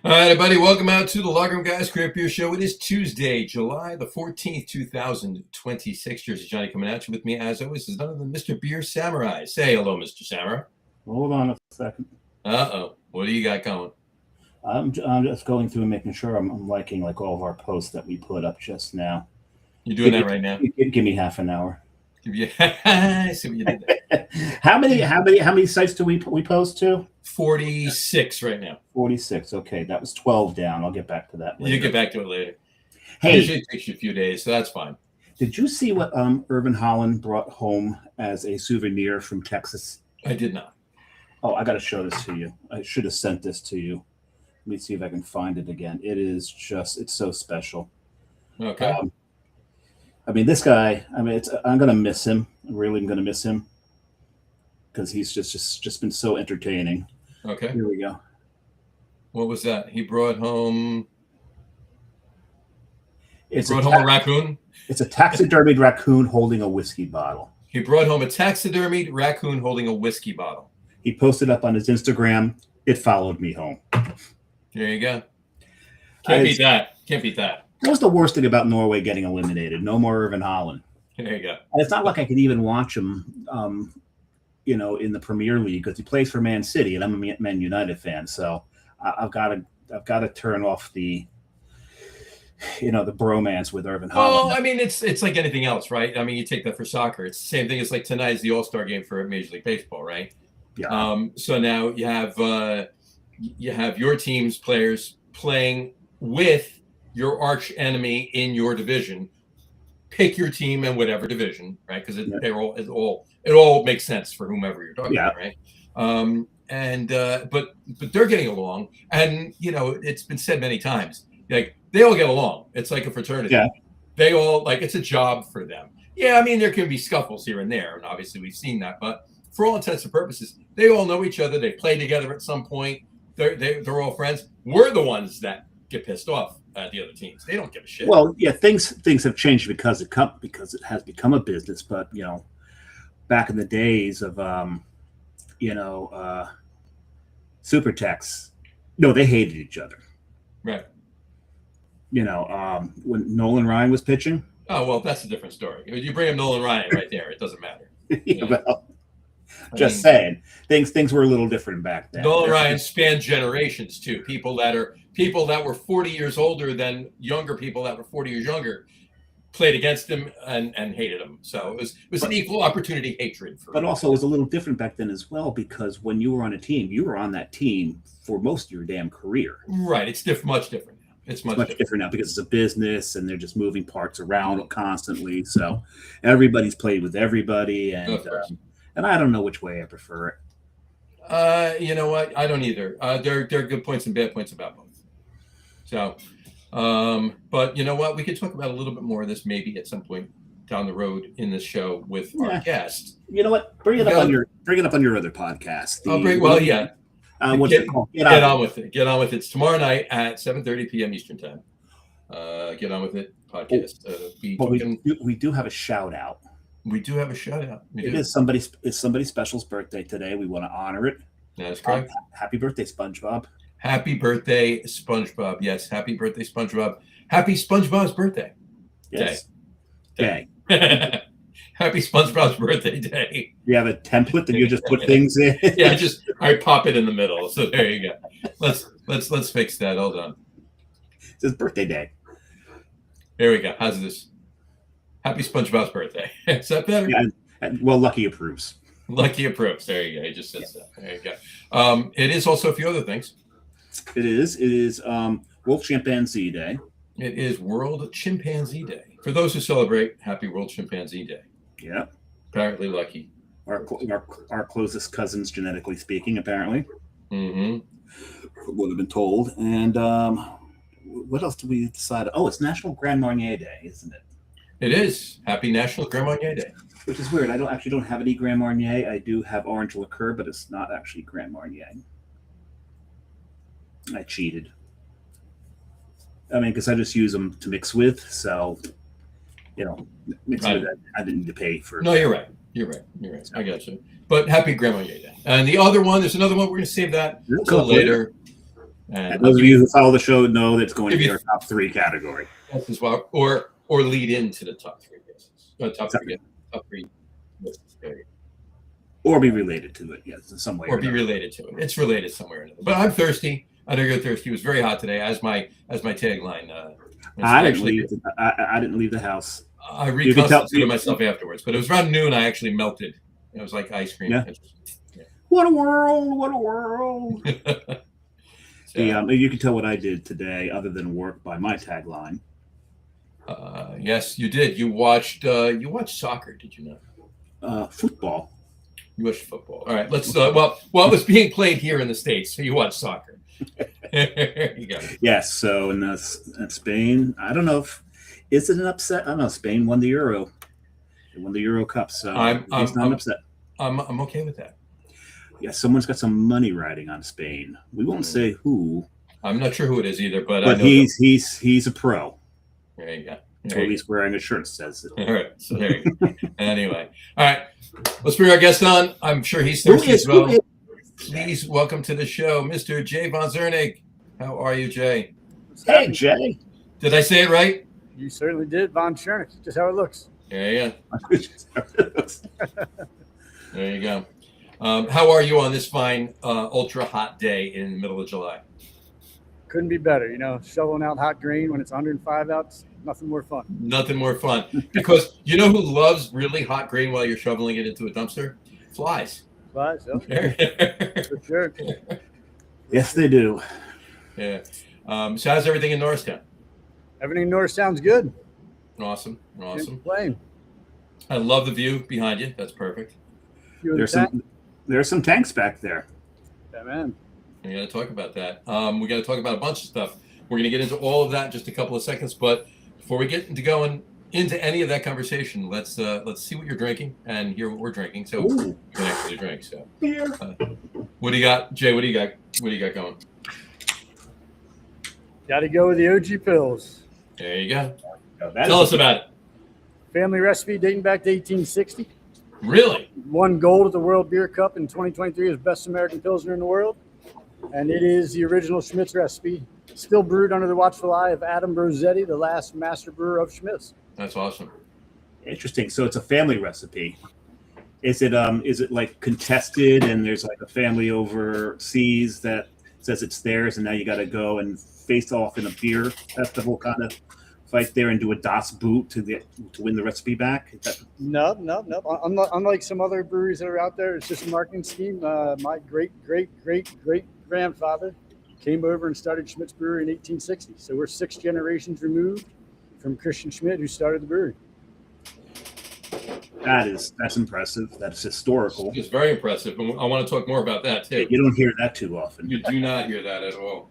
All right, everybody, welcome out to the Locker Room Guys Craft Beer Show. It is Tuesday, July the 14th, 2026. Jersey Johnny coming at you with me, as always, is none other than Mr. Beer Samurai. Say hello, Mr. Samurai. Hold on a second. Uh-oh. What do you got going? I'm just going through and making sure I'm liking like all of our posts that we put up just now. You're doing that right now? Give me half an hour. I see what you did there. How many sites do we post to? 46 right now. 46. Okay, that was 12 down. I'll get back to that later. You get back to it later. Hey, usually it takes you a few days, so that's fine. Did you see what Irvin Holland brought home as a souvenir from Texas? I did not. Oh, I got to show this to you. I should have sent this to you. Let me see if I can find it again. It's so special. Okay. I mean, this guy, I'm going to miss him. I'm really going to miss him because he's just been so entertaining. Okay. Here we go. What was that? He brought home... He brought home a raccoon? It's a taxidermied raccoon holding a whiskey bottle. He brought home a taxidermied raccoon holding a whiskey bottle. He posted up on his Instagram. It followed me home. There you go. Can't beat that. Can't beat that. That was the worst thing about Norway getting eliminated. No more Irvin Holland. There you go. And it's not like I could even watch him, in the Premier League because he plays for Man City, and I'm a Man United fan. So I've got to turn off the bromance with Irvin Holland. Well, I mean, it's like anything else, right? I mean, you take that for soccer. It's the same thing as like tonight's the All-Star game for Major League Baseball, right? Yeah. So now you have your team's players playing with your arch enemy in your division. Pick your team in whatever division, right? Because it all makes sense for whomever you're talking about, right? But they're getting along, and it's been said many times, like they all get along. It's like a fraternity. Yeah. They all it's a job for them. Yeah, I mean there can be scuffles here and there, and obviously we've seen that, but for all intents and purposes, they all know each other. They play together at some point. They're all friends. We're the ones that get pissed off at the other teams. They don't give a shit. Well, yeah, things have changed because it has become a business. But back in the days of super techs, no, they hated each other. Right. When Nolan Ryan was pitching. Oh well, that's a different story. You bring him Nolan Ryan right there, it doesn't matter. Well, saying things were a little different back then. Nolan Ryan spanned generations too. People that were 40 years older than younger people that were 40 years younger played against him and hated him. So it was an equal opportunity hatred for him. But also it was a little different back then as well, because when you were on a team, you were on that team for most of your damn career. Right. It's much different now. It's much different now because it's a business and they're just moving parts around constantly. So everybody's played with everybody, and I don't know which way I prefer it. You know what? I don't either. There are good points and bad points about both. So, but you know what? We could talk about a little bit more of this maybe at some point down the road in this show with our guest. You know what? Bring it up on your other podcast. What's it called? Get on with it. Get on with it. It's tomorrow night at 7:30 p.m. Eastern time. Get on with it podcast. We do have a shout out. We do have a shout out. It's somebody special's birthday today. We want to honor it. That's correct. Happy birthday, SpongeBob. Happy birthday, SpongeBob. Yes, happy birthday, SpongeBob. Happy SpongeBob's birthday. Yes. Day. Happy SpongeBob's birthday day. You have a template that you just put things in? Yeah, I pop it in the middle. So there you go. Let's fix that. Hold on. It's his birthday day. There we go. How's this? Happy SpongeBob's birthday. Is that better? Yeah, well, Lucky approves. Lucky approves. There you go. He just says that. There you go. It is also a few other things. It is World Chimpanzee Day. It is World Chimpanzee Day. For those who celebrate, happy World Chimpanzee Day. Yeah. Apparently lucky. Our closest cousins, genetically speaking, apparently. Mm-hmm. would have been told. And what else did we decide? Oh, it's National Grand Marnier Day, isn't it? It is. Happy National Grand Marnier Day. Which is weird. I don't have any Grand Marnier. I do have orange liqueur, but it's not actually Grand Marnier. I cheated. I mean, because I just use them to mix with, so mix with it. I didn't need to pay for. No, you're right. I got you. But happy Grand Marnier Day. And the other one, there's another one. We're going to save that until later. And those of you who follow the show know that's going to be our top 3 category. Yes, as well, or lead into the top 3 guesses. Top three lists. Or be related to it, yes, in some way. Or be related to it. It's related somewhere or another. But I'm thirsty. I know you're thirsty. It was very hot today, as my tagline. I didn't leave the house. I reconstituted myself afterwards, but it was around noon. I actually melted. It was like ice cream. Yeah. What a world! What a world! So, you can tell what I did today, other than work, by my tagline. Yes, you did. You watched soccer, did you not? Football. You watched football. All right. Let's. Well, it was being played here in the States, so you watched soccer. There you go. Yes. So in Spain, I don't know is it an upset? I don't know. Spain won the Euro. They won the Euro Cup, so I'm upset. I'm okay with that. Yeah, someone's got some money riding on Spain. We won't say who. I'm not sure who it is either, but I know he's a pro. There you go. Or at least wearing a shirt that says it. All right. So there you go. Anyway. All right. Let's bring our guest on. I'm sure he's thirsty as well. Please welcome to the show, Mr. Jay von Czoernig. How are you, Jay? Hey, Jay. Did I say it right? You certainly did, von Czoernig. Just how it looks. Yeah. There you go. How are you on this fine, ultra hot day in the middle of July? Couldn't be better. Shoveling out hot grain when it's 105 out, nothing more fun. Nothing more fun. Because you know who loves really hot grain while you're shoveling it into a dumpster? Flies. Flies, for sure. Yes, they do. Yeah. So how's everything in Norristown? Everything in Norristown's good. Awesome. Playing. I love the view behind you. That's perfect. There's some tanks back there. Yeah, man. We got to talk about that. We got to talk about a bunch of stuff. We're going to get into all of that in just a couple of seconds. But before we get going into any of that conversation, let's see what you're drinking and hear what we're drinking. So you can actually drink. So what do you got, Jay? What do you got going? Got to go with the OG pills. There you go. Tell us about it. Family recipe dating back to 1860. Really? Won gold at the World Beer Cup in 2023 as best American Pilsner in the world. And it is the original Schmidt's recipe, still brewed under the watchful eye of Adam Brosetti, the last master brewer of Schmidt's. That's awesome. Interesting. So it's a family recipe. Is it like contested and there's like a family overseas that says it's theirs and now you got to go and face off in a beer festival kind of fight there and do a Das Boot to win the recipe back? No. Unlike some other breweries that are out there, it's just a marketing scheme. My great grandfather came over and started Schmidt's Brewery in 1860. So we're 6 generations removed from Christian Schmidt, who started the brewery. That's impressive. That's historical. It's very impressive. And I want to talk more about that too. You don't hear that too often. You do not hear that at all.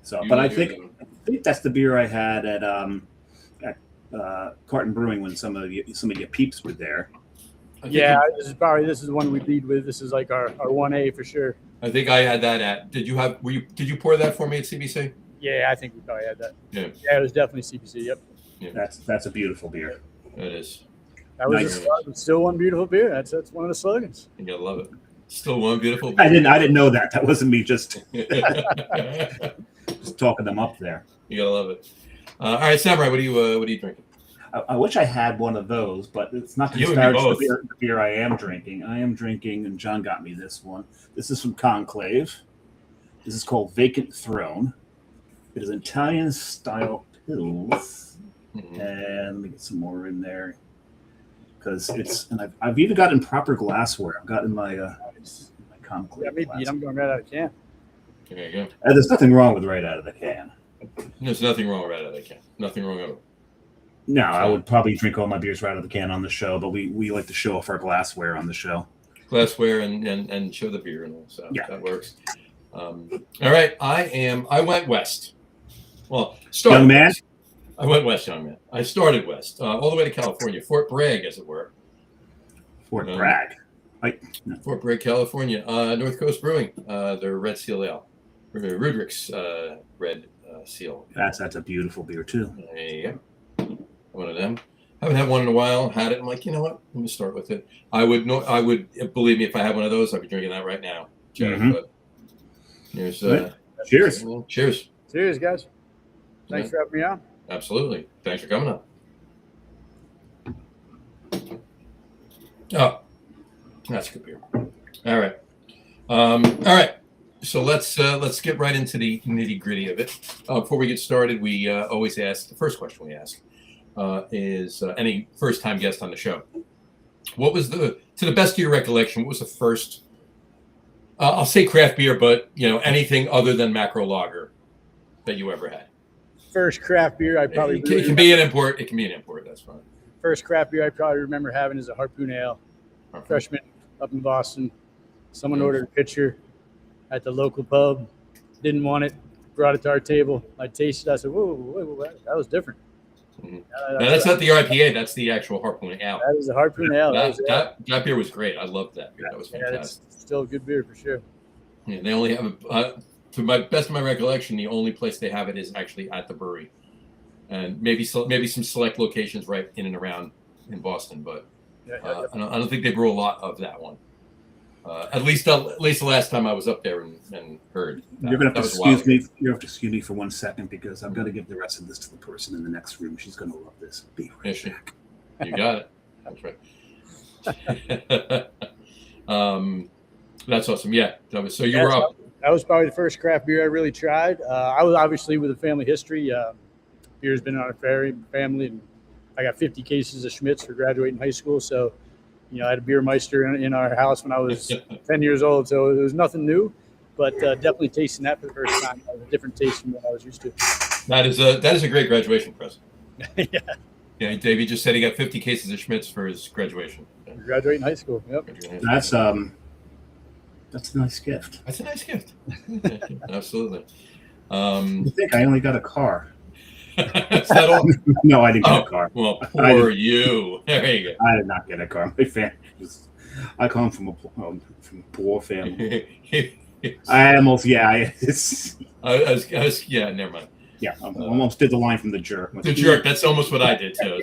So, but I think that's the beer I had at Carton Brewing when some of your peeps were there. This is the one we lead with. This is like our 1A for sure. I think I had that at. Did you pour that for me at CBC? Yeah, I think we probably had that. Yeah, it was definitely CBC. Yep. Yeah. That's a beautiful beer. It is. That was nice. Still one beautiful beer. That's one of the slogans. You gotta love it. Still one beautiful beer. I didn't know that. That wasn't me just talking them up there. You gotta love it. All right, Samurai, what are you drinking? I wish I had one of those, but it's not to disparage the beer I am drinking. I am drinking, and John got me this one. This is from Conclave. This is called Vacant Throne. It is an Italian-style pils. Mm-hmm. And let me get some more in there. Because I've even gotten proper glassware. I've gotten my Conclave. Yeah, maybe I'm going right out of the can. There you go. There's nothing wrong with right out of the can. There's nothing wrong with right out of the can. Nothing wrong at all. No, I would probably drink all my beers right out of the can on the show, but we like to show off our glassware on the show. Glassware and show the beer and all, so yeah. That works. All right, I went west. Well, started Young man? west. I went west, young man. I started west, all the way to California, Fort Bragg, as it were. Fort Bragg. Fort Bragg, California. North Coast Brewing, their Red Seal Ale. Rudrick's Red Seal. That's a beautiful beer, too. Yeah. One of them. Haven't had one in a while. Had it. I'm like, you know what? Let me start with it. I would believe me, if I had one of those, I'd be drinking that right now. But here's cheers. Cheers. Cheers, guys. Thanks for having me on. Absolutely. Thanks for coming on. Oh, that's a good beer. All right. All right. So let's get right into the nitty gritty of it. Before we get started, we always ask, the first question we ask is any first time guest on the show. What was to the best of your recollection, what was the first, I'll say craft beer, but anything other than macro lager that you ever had? First craft beer I probably it can be an import. It can be an import. That's fine. First craft beer I probably remember having is a Harpoon Ale. Freshman up in Boston. Someone ordered a pitcher at the local pub. Didn't want it. Brought it to our table. I tasted it. I said, whoa, that was different. Mm-hmm. No, that's not the IPA. That's the actual Harpoon Ale. That is a Harpoon Ale. That beer was great. I loved that beer. That was fantastic. It's still a good beer for sure. Yeah, they only have to my best of my recollection, the only place they have it is actually at the brewery, and maybe some select locations right in and around in Boston. But I don't think they brew a lot of that one. At least the last time I was up there and heard. You're gonna have to excuse me. You have to excuse me for 1 second because I'm gonna give the rest of this to the person in the next room. She's gonna love this. Be right back. You got it. That's right. That's awesome. Yeah. So you were up. That was probably the first craft beer I really tried. I was obviously with a family history. Beer's been on our family, and I got 50 cases of Schmitz for graduating high school. So, I had a beer meister in our house when I was 10 years old. So it was nothing new, but definitely tasting that for the first time. It was a different taste from what I was used to. That is a great graduation present. Yeah. Yeah, Davey just said he got 50 cases of Schmitz for his graduation. Graduating high school. Yep. That's a nice gift. That's a nice gift. Absolutely. I think I only got a car. Is that all? No, I didn't get a car. Well, poor you. There you go. I did not get a car. My family I come from a poor family. I almost, yeah. Never mind. Yeah, I almost did the line from The Jerk. The Jerk. That's almost what I did too.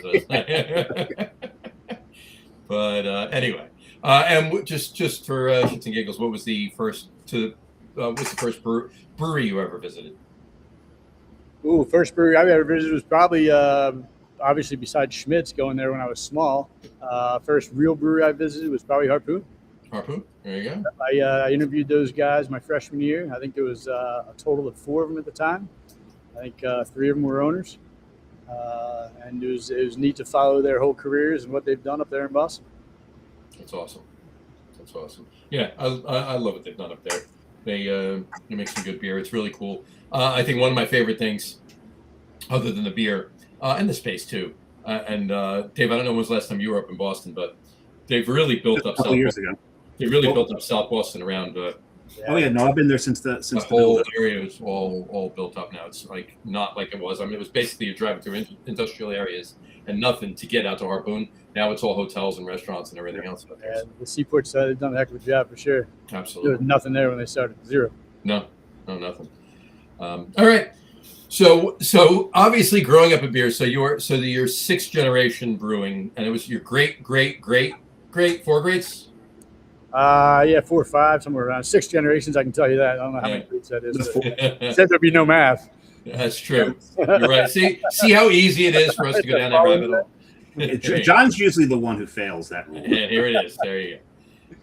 But anyway. And just for shits and giggles, what was the first brewery you ever visited? Ooh, first brewery I ever visited was probably obviously besides Schmitz, going there when I was small. First real brewery I visited was probably Harpoon. Harpoon, there you go. I interviewed those guys my freshman year. I think there was a total of 4 of them at the time. I think 3 of them were owners, and it was neat to follow their whole careers and what they've done up there in Boston. That's awesome. Yeah, I love what they've done up there. They make some good beer. It's really cool. I think one of my favorite things, other than the beer and the space too. And Dave, I don't know when was the last time you were up in Boston, but they've really built up. A couple years ago. They really built up South Boston around. I've been there since the whole area is all built up now. It's like not like it was. I mean, it was basically you're driving through industrial areas and nothing to get out to Harpoon. Now it's all hotels and restaurants and everything else. Yeah, the Seaport side have done a heck of a job for sure. Absolutely. There was nothing there when they started. Zero. No, nothing. All right. So obviously growing up in beer, you're 6th generation brewing, and it was your great 4 greats. 4 or 5, somewhere around 6 generations. I can tell you that. I don't know how many greats that is. Said there'd be no math. That's true. You're right. See how easy it is for us to go down that rabbit hole. John's usually the one who fails that rule. Yeah, here it is. There you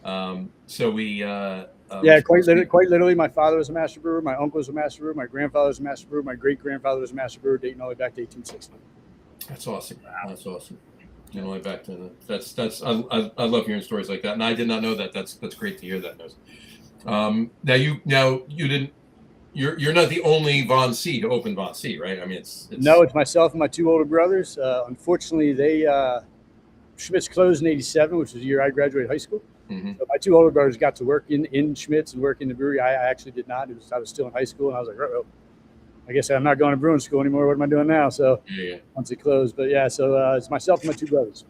go. So we. Quite literally, my father was a master brewer. My uncle was a master brewer. My grandfather was a master brewer. My great grandfather was a master brewer, dating all the way back to 1860. That's awesome. Wow. That's awesome. All the way back to I love hearing stories like that, and I did not know that. That's great to hear that news. Now you didn't. You're not the only Von C to open Von C, right? I mean, it's myself and my 2 older brothers. Unfortunately, Schmitz closed in '87, which was the year I graduated high school. Mm-hmm. So my two older brothers got to work in Schmidt's and work in the brewery. I actually did not. I was still in high school, and I was like, oh, I guess I'm not going to brewing school anymore. What am I doing now? So once it closed, but yeah, so it's myself and my two brothers.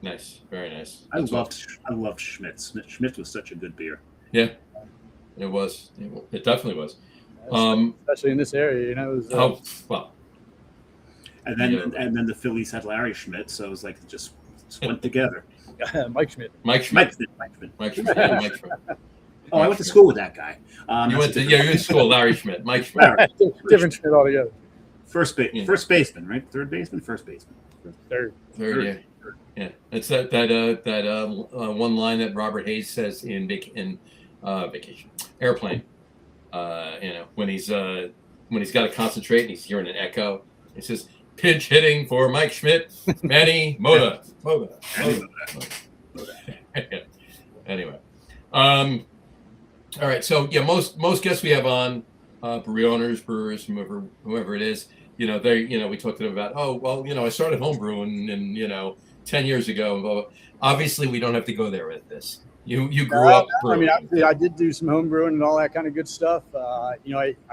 Nice, very nice. I loved Schmidt's. Schmidt's was such a good beer. Yeah, it was. It definitely was. Especially in this area, It was. Well. And then the Phillies had Larry Schmidt, so it was like it just went together. Mike Schmidt. Mike Schmidt. Oh, I went to school with that guy. You went to school, Larry Schmidt. Mike Schmidt. Different Schmidt altogether. First baseman, right? Third baseman, first baseman. Third. Yeah. Yeah, it's that one line that Robert Hayes says in Vacation Airplane. When he's got to concentrate and he's hearing an echo, he says, "Pinch hitting for Mike Schmidt, Manny Moda." Anyway, all right. So yeah, most guests we have on, brewery owners, brewers, whoever it is, we talked to them about, I started home brewing and 10 years ago. Blah, blah. Obviously, we don't have to go there with this. You grew up. I did do some home brewing and all that kind of good stuff. I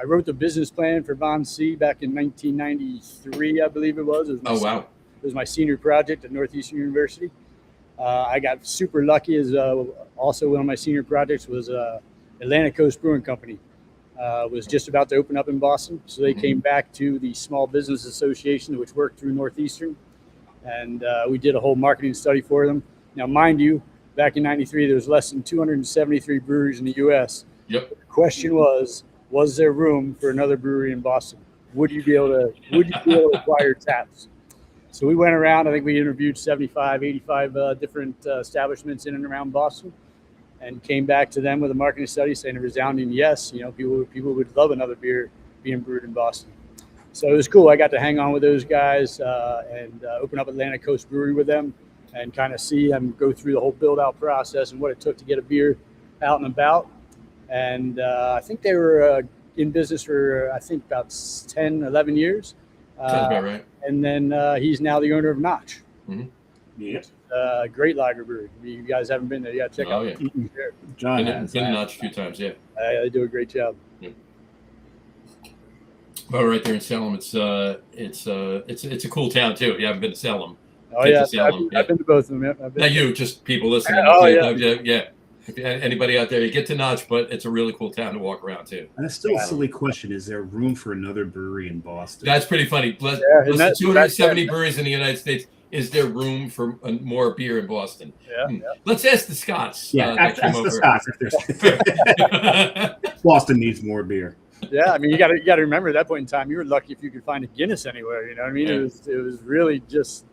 wrote the business plan for Von C back in 1993, I believe it was. It was my senior project at Northeastern University. I got super lucky as also one of my senior projects was Atlantic Coast Brewing Company. Was just about to open up in Boston. So they came back to the Small Business Association, which worked through Northeastern. And we did a whole marketing study for them. Now, mind you, back in 93, there was less than 273 breweries in the U.S. Yep. The question was there room for another brewery in Boston? Would you be able to acquire taps? So we went around. I think we interviewed 75, 85 different establishments in and around Boston, and came back to them with a marketing study saying a resounding yes. People would love another beer being brewed in Boston. So it was cool. I got to hang on with those guys and open up Atlantic Coast Brewery with them and kind of see them go through the whole build-out process and what it took to get a beer out and about. And I think they were in business for, about 10, 11 years. Sounds about right. And then he's now the owner of Notch. Mm-hmm. Yes. Great lager brewery. You guys haven't been there. You got to check out. Yeah. John been to Notch a few times, yeah. They do a great job. Yeah. Well, right there in Salem, it's a cool town too. You haven't been to Salem? Oh yeah, I've been to both of them. Not you, just people listening. Yeah. If anybody out there, you get to Notch, but it's a really cool town to walk around too. And it's still a silly question: is there room for another brewery in Boston? That's pretty funny. Less than 270 breweries in the United States. Is there room for more beer in Boston? Yeah. Let's ask the Scots. Ask the Scots if Boston needs more beer. Yeah, you got to remember at that point in time, you were lucky if you could find a Guinness anywhere. You know what I mean? Yeah. It was really just,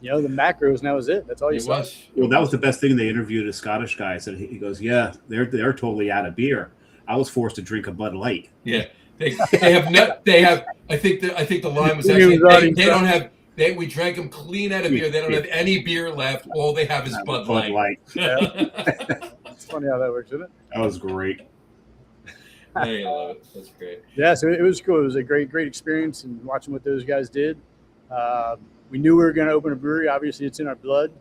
the macros, and that was it. That's all you saw. Well, that was the best thing. They interviewed a Scottish guy. Said he goes, "Yeah, they're totally out of beer. I was forced to drink a Bud Light." Yeah, they have. I think the line was actually they don't have. We drank them clean out of beer. They don't have any beer left. All they have is Bud Light. Yeah. It's funny how that works, isn't it? That was great. I love it. That's great. Yeah, so it was cool. It was a great experience, and watching what those guys did. We knew we were going to open a brewery. Obviously, it's in our blood.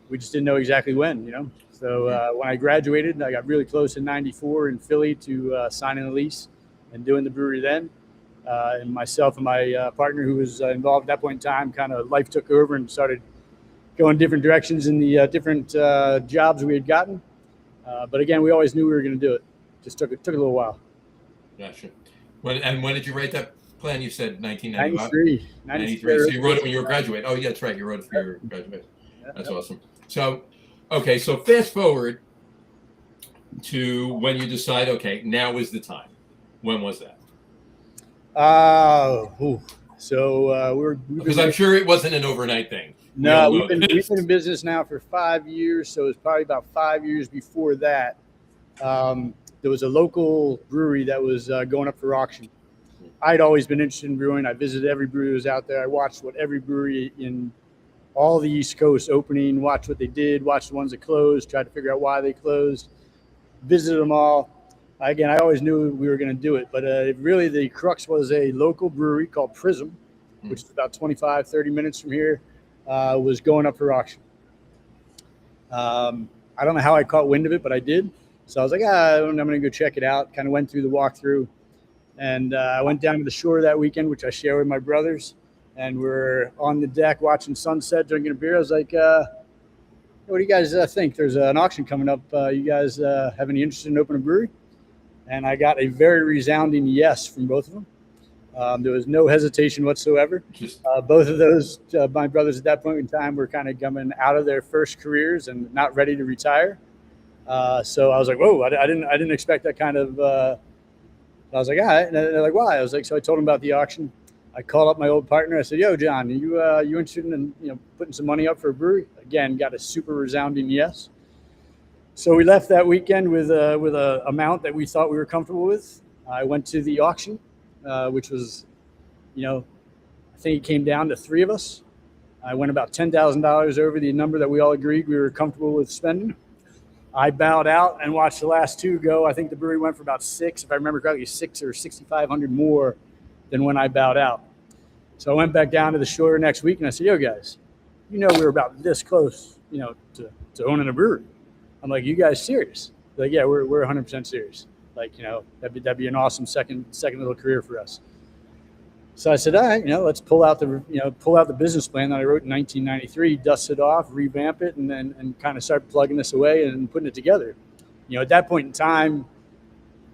We just didn't know exactly when, So when I graduated, I got really close in '94 in Philly to signing a lease and doing the brewery then. And myself and my partner, who was involved at that point in time, kind of life took over and started going different directions in the different jobs we had gotten. But again, we always knew we were going to do it. Just took a little while. Gotcha. When did you write that plan? You said 1995? 93. So you wrote it when you were graduating. Oh, yeah, that's right. You wrote it for your graduation. That's awesome. So, okay, so fast forward to when you decide, okay, now is the time. When was that? Because I'm sure it wasn't an overnight thing. No, we've been in business now for 5 years, so it's probably about 5 years before that. There was a local brewery that was going up for auction. I'd always been interested in brewing. I visited every brewery that was out there. I watched what every brewery in all the East Coast opening, watched what they did, watched the ones that closed, tried to figure out why they closed, visited them all. Again, I always knew we were going to do it, but really the crux was a local brewery called Prism, which is about 25, 30 minutes from here, was going up for auction. I don't know how I caught wind of it, but I did. So I was like, I'm going to go check it out. Kind of went through the walkthrough. And I went down to the shore that weekend, which I share with my brothers. And we're on the deck watching sunset, drinking a beer. I was like, what do you guys think? There's an auction coming up. You guys have any interest in opening a brewery? And I got a very resounding yes from both of them. There was no hesitation whatsoever. Both of those, my brothers at that point in time, were kind of coming out of their first careers and not ready to retire. So I was like, whoa, I didn't expect that kind of. I was like, all right. And they're like, why? I was like, so I told them about the auction. I called up my old partner. I said, yo, John, you interested in putting some money up for a brewery? Again, got a super resounding yes. So we left that weekend with a amount that we thought we were comfortable with. I went to the auction, which was, I think it came down to 3 of us. I went about $10,000 over the number that we all agreed we were comfortable with spending. I bowed out and watched the last 2 go. I think the brewery went for about 6, if I remember correctly, 6 or 6,500 more than when I bowed out. So I went back down to the shore next week and I said, yo, guys, we were about this close, to owning a brewery. I'm like, you guys serious? They're like, yeah, we're 100% serious. Like, that'd be an awesome second little career for us. So I said, all right, let's pull out the business plan that I wrote in 1993, dust it off, revamp it, and kind of start plugging this away and putting it together. At that point in time,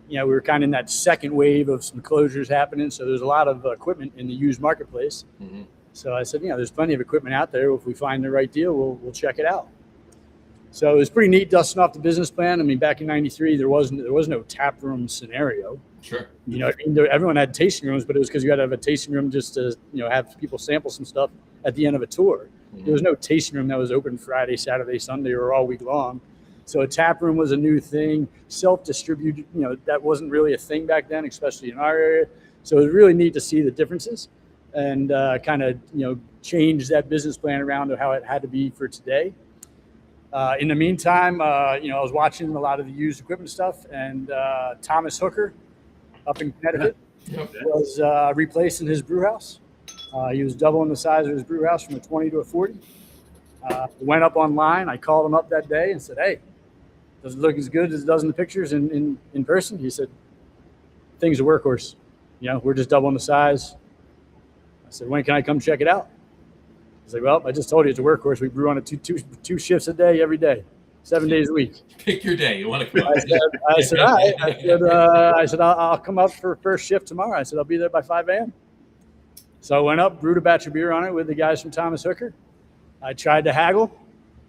we were kind of in that second wave of some closures happening. So there's a lot of equipment in the used marketplace. Mm-hmm. So I said, there's plenty of equipment out there. If we find the right deal, we'll check it out. So it was pretty neat dusting off the business plan. I mean, back in '93, there was no tap room scenario. Sure. Everyone had tasting rooms, but it was because you had to have a tasting room just to, have people sample some stuff at the end of a tour. Mm-hmm. There was no tasting room that was open Friday, Saturday, Sunday, or all week long. So a tap room was a new thing. Self-distributed, that wasn't really a thing back then, especially in our area. So it was really neat to see the differences and kind of, change that business plan around to how it had to be for today. In the meantime, I was watching a lot of the used equipment stuff, and Thomas Hooker up in Connecticut was replacing his brew house. He was doubling the size of his brew house from a 20 to a 40. Went up online. I called him up that day and said, hey, does it look as good as it does in the pictures in person? He said, thing's a workhorse. We're just doubling the size. I said, when can I come check it out? He's like, well, I just told you it's a workhorse. We brew on it two shifts a day, every day, 7 days a week. Pick your day. You want to come up? I said, all right. I said, I'll come up for first shift tomorrow. I said, I'll be there by 5 a.m. So I went up, brewed a batch of beer on it with the guys from Thomas Hooker. I tried to haggle,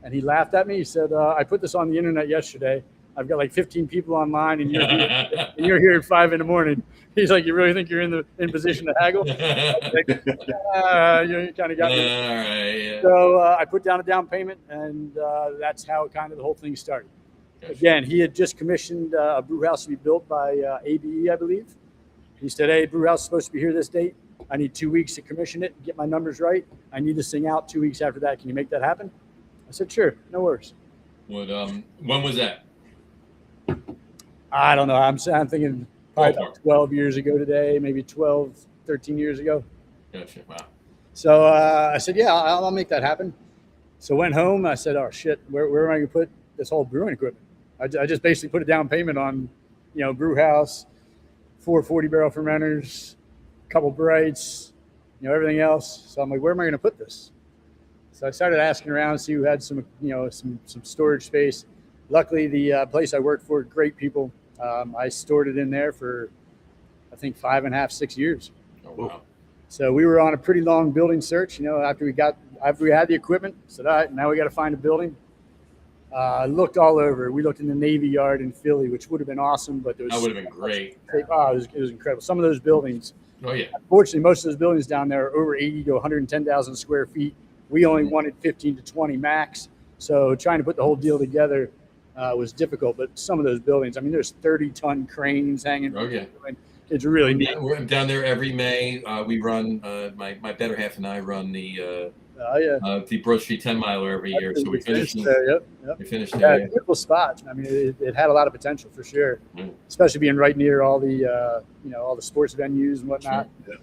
and he laughed at me. He said, I put this on the internet yesterday. I've got like 15 people online, and you're here at 5 a.m. He's like, you really think you're in position to haggle? Like, you kind of got me. All right, yeah. So I put down a down payment, and that's how kind of the whole thing started. Gotcha. Again, he had just commissioned a brew house to be built by ABE, I believe. He said, hey, brew house is supposed to be here this date. I need 2 weeks to commission it, get my numbers right. I need this thing out 2 weeks after that. Can you make that happen? I said, sure, no worries. When was that? I don't know. I'm thinking probably about 12 years ago today, maybe 12, 13 years ago. Gotcha. Wow. So I said, yeah, I'll make that happen. So went home. I said, oh, shit, where am I going to put this whole brewing equipment? I just basically put a down payment on, brew house, 4 40-barrel fermenters, a couple brights, everything else. So I'm like, where am I going to put this? So I started asking around to see who had some storage space. Luckily, the place I worked for, great people. I stored it in there for, I think, 5.5, 6 years. Oh, wow. So we were on a pretty long building search. After we had the equipment, said, all right, now we got to find a building. Looked all over. We looked in the Navy Yard in Philly, which would have been awesome, but there was that would have been great. Oh, it was incredible. Some of those buildings. Oh yeah. Unfortunately, most of those buildings down there are over 80 to 110,000 square feet. We only wanted 15 to 20 max. So trying to put the whole deal together was difficult. But some of those buildings, I mean, there's 30-ton cranes hanging. Oh yeah. It's really neat. We're down there every May. We run my better half and I run the Broad Street 10-miler every year. So we finished there. Yep. We finished there. Yeah, beautiful spot. I mean, it had a lot of potential for sure, especially being right near all the all the sports venues and whatnot. Sure.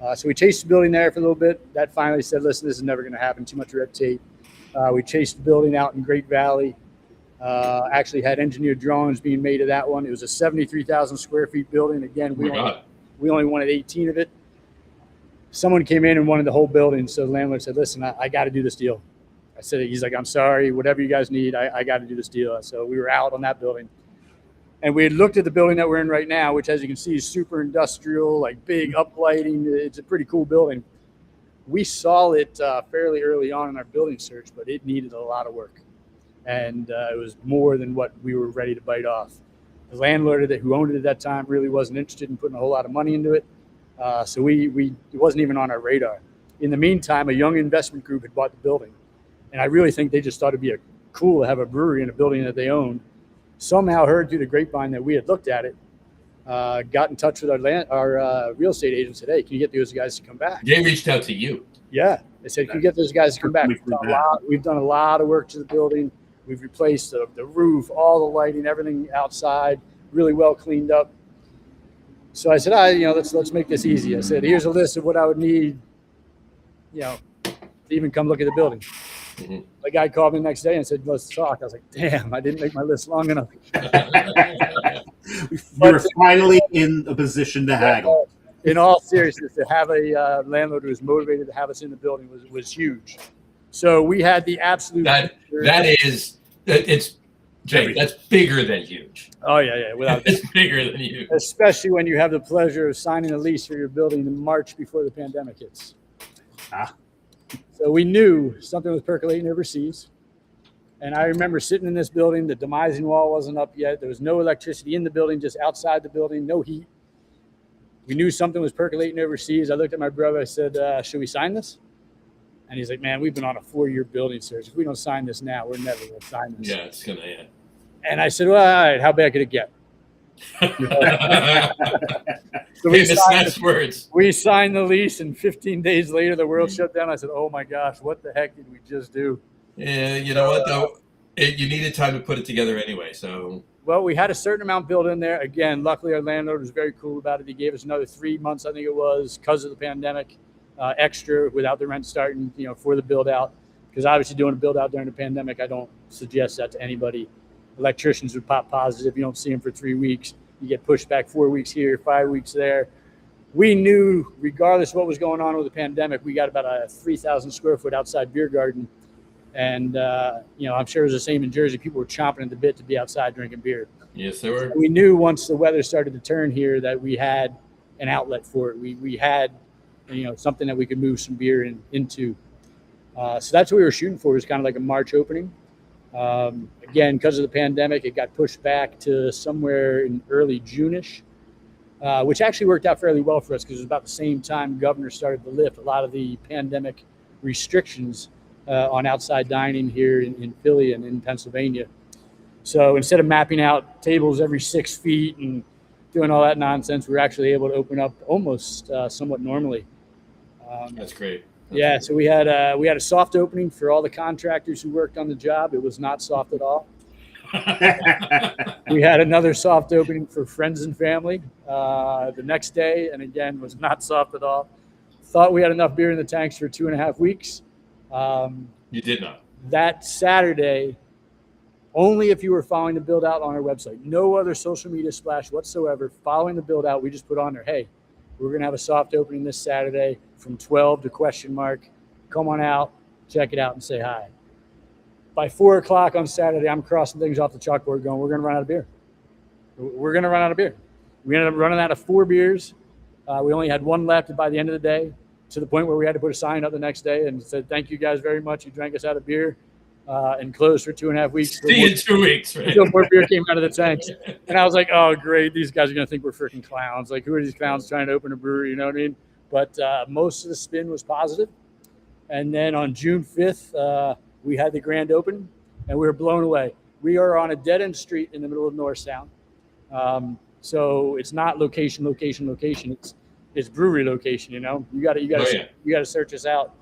Yeah. So we chased the building there for a little bit. That finally said, listen, this is never going to happen. Too much red tape. We chased the building out in Great Valley. Actually had engineered drawings being made of that one. It was a 73,000 square feet building. Again, we only wanted 18 of it. Someone came in and wanted the whole building. So the landlord said, listen, I got to do this deal. I said, he's like, I'm sorry, whatever you guys need, I got to do this deal. So we were out on that building. And we had looked at the building that we're in right now, which, as you can see, is super industrial, like big uplighting. It's a pretty cool building. We saw it fairly early on in our building search, but it needed a lot of work. And it was more than what we were ready to bite off. The landlord who owned it at that time really wasn't interested in putting a whole lot of money into it. So it wasn't even on our radar. In the meantime, a young investment group had bought the building. And I really think they just thought it'd be cool to have a brewery in a building that they owned. Somehow heard through the grapevine that we had looked at it, got in touch with our real estate agent, said, hey, can you get those guys to come back? They reached out to you. Yeah. They said, can you get those guys to come back? We've done a lot of work to the building. We've replaced the roof, all the lighting, everything outside, really well cleaned up. So I said, let's make this easy. I said, here's a list of what I would need, to even come look at the building. Mm-hmm. The guy called me the next day and said, let's talk. I was like, damn, I didn't make my list long enough. You're finally in a position to haggle. In all seriousness, to have a landlord who was motivated to have us in the building was huge. So we had the absolute. It's Jay. That's bigger than huge. Oh yeah. It's bigger than huge. Especially when you have the pleasure of signing a lease for your building in March before the pandemic hits. So we knew something was percolating overseas. And I remember sitting in this building. The demising wall wasn't up yet. There was no electricity in the building, just outside the building, no heat. We knew something was percolating overseas. I looked at my brother. I said, should we sign this? And he's like, man, we've been on a 4-year building search. If we don't sign this now, we're never going to sign this. Yeah, it's going to, yeah. And I said, well, all right, how bad could it get? So we signed the lease, and 15 days later, the world shut down. I said, oh, my gosh, what the heck did we just do? Yeah, you know what, though? You needed time to put it together anyway, so. Well, we had a certain amount built in there. Again, luckily, our landlord was very cool about it. He gave us another 3 months, I think it was, because of the pandemic. Extra without the rent starting, for the build out, because obviously doing a build out during the pandemic, I don't suggest that to anybody. Electricians would pop positive. You don't see them for 3 weeks. You get pushed back 4 weeks here, 5 weeks there. We knew, regardless of what was going on with the pandemic, we got about a 3,000 square foot outside beer garden. And, I'm sure it was the same in Jersey. People were chomping at the bit to be outside drinking beer. Yes, they were. So we knew once the weather started to turn here that we had an outlet for it. We had something that we could move some beer into. So that's what we were shooting for, was kind of like a March opening. Again, because of the pandemic, it got pushed back to somewhere in early June-ish, which actually worked out fairly well for us because it was about the same time governor started to lift a lot of the pandemic restrictions on outside dining here in Philly and in Pennsylvania. So instead of mapping out tables every 6 feet and doing all that nonsense, we were actually able to open up almost somewhat normally. That's great. So we had a soft opening for all the contractors who worked on the job. It was not soft at all. We had another soft opening for friends and family the next day, and again, was not soft at all. Thought we had enough beer in the tanks for 2.5 weeks. You did not. That Saturday, only if you were following the build out on our website. No other social media splash whatsoever. Following the build out, we just put on there, hey, we're going to have a soft opening this Saturday from 12 to question mark. Come on out, check it out, and say hi. By 4 o'clock on Saturday, I'm crossing things off the chalkboard going, we're going to run out of beer. We're going to run out of beer. We ended up running out of 4 beers. We only had 1 left by the end of the day, to the point where we had to put a sign up the next day and said, thank you guys very much. You drank us out of beer. And closed for 2.5 weeks. See you in 2 weeks, right? Until more beer came out of the tanks. And I was like, oh, great. These guys are going to think we're freaking clowns. Like, who are these clowns trying to open a brewery? You know what I mean? But most of the spin was positive. And then on June 5th, we had the grand open, and we were blown away. We are on a dead-end street in the middle of Norristown. So it's not location. It's brewery location, You got to search us out.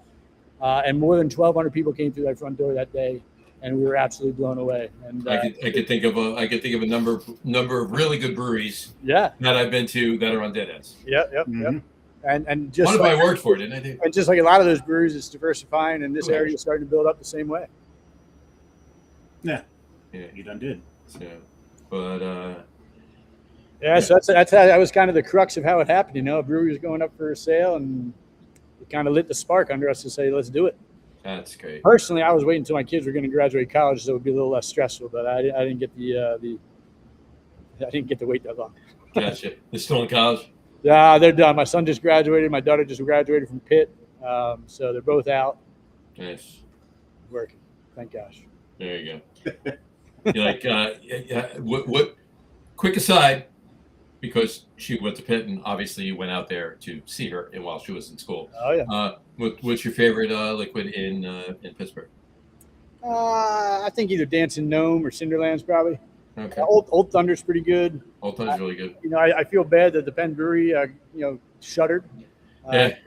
And more than 1,200 people came through that front door that day, and we were absolutely blown away. And I could think of a number of really good breweries. Yeah. That I've been to that are on dead ends. Yep. And just one of I worked for, didn't I? Do? And just like a lot of those breweries, it's diversifying, and this area is starting to build up the same way. Yeah, you done did. Yeah, but so that was kind of the crux of how it happened. You know, a brewery was going up for a sale, and it kind of lit the spark under us to say, let's do it. That's great. Personally, I was waiting until my kids were going to graduate college, so it would be a little less stressful. But I didn't get I didn't get to wait that long. Gotcha. They're still in college? Yeah, they're done. My son just graduated. My daughter just graduated from Pitt. So they're both out. Nice. Working. Thank gosh. There you go. You're like, what? Quick aside, because she went to Pitt, and obviously you went out there to see her while she was in school. Oh yeah. What's your favorite liquid in Pittsburgh? I think either Dancing Gnome or Cinderlands probably. Okay. Old Thunder's pretty good. Old Thunder's really good. You know, I feel bad that the Penn Brewery, shuttered.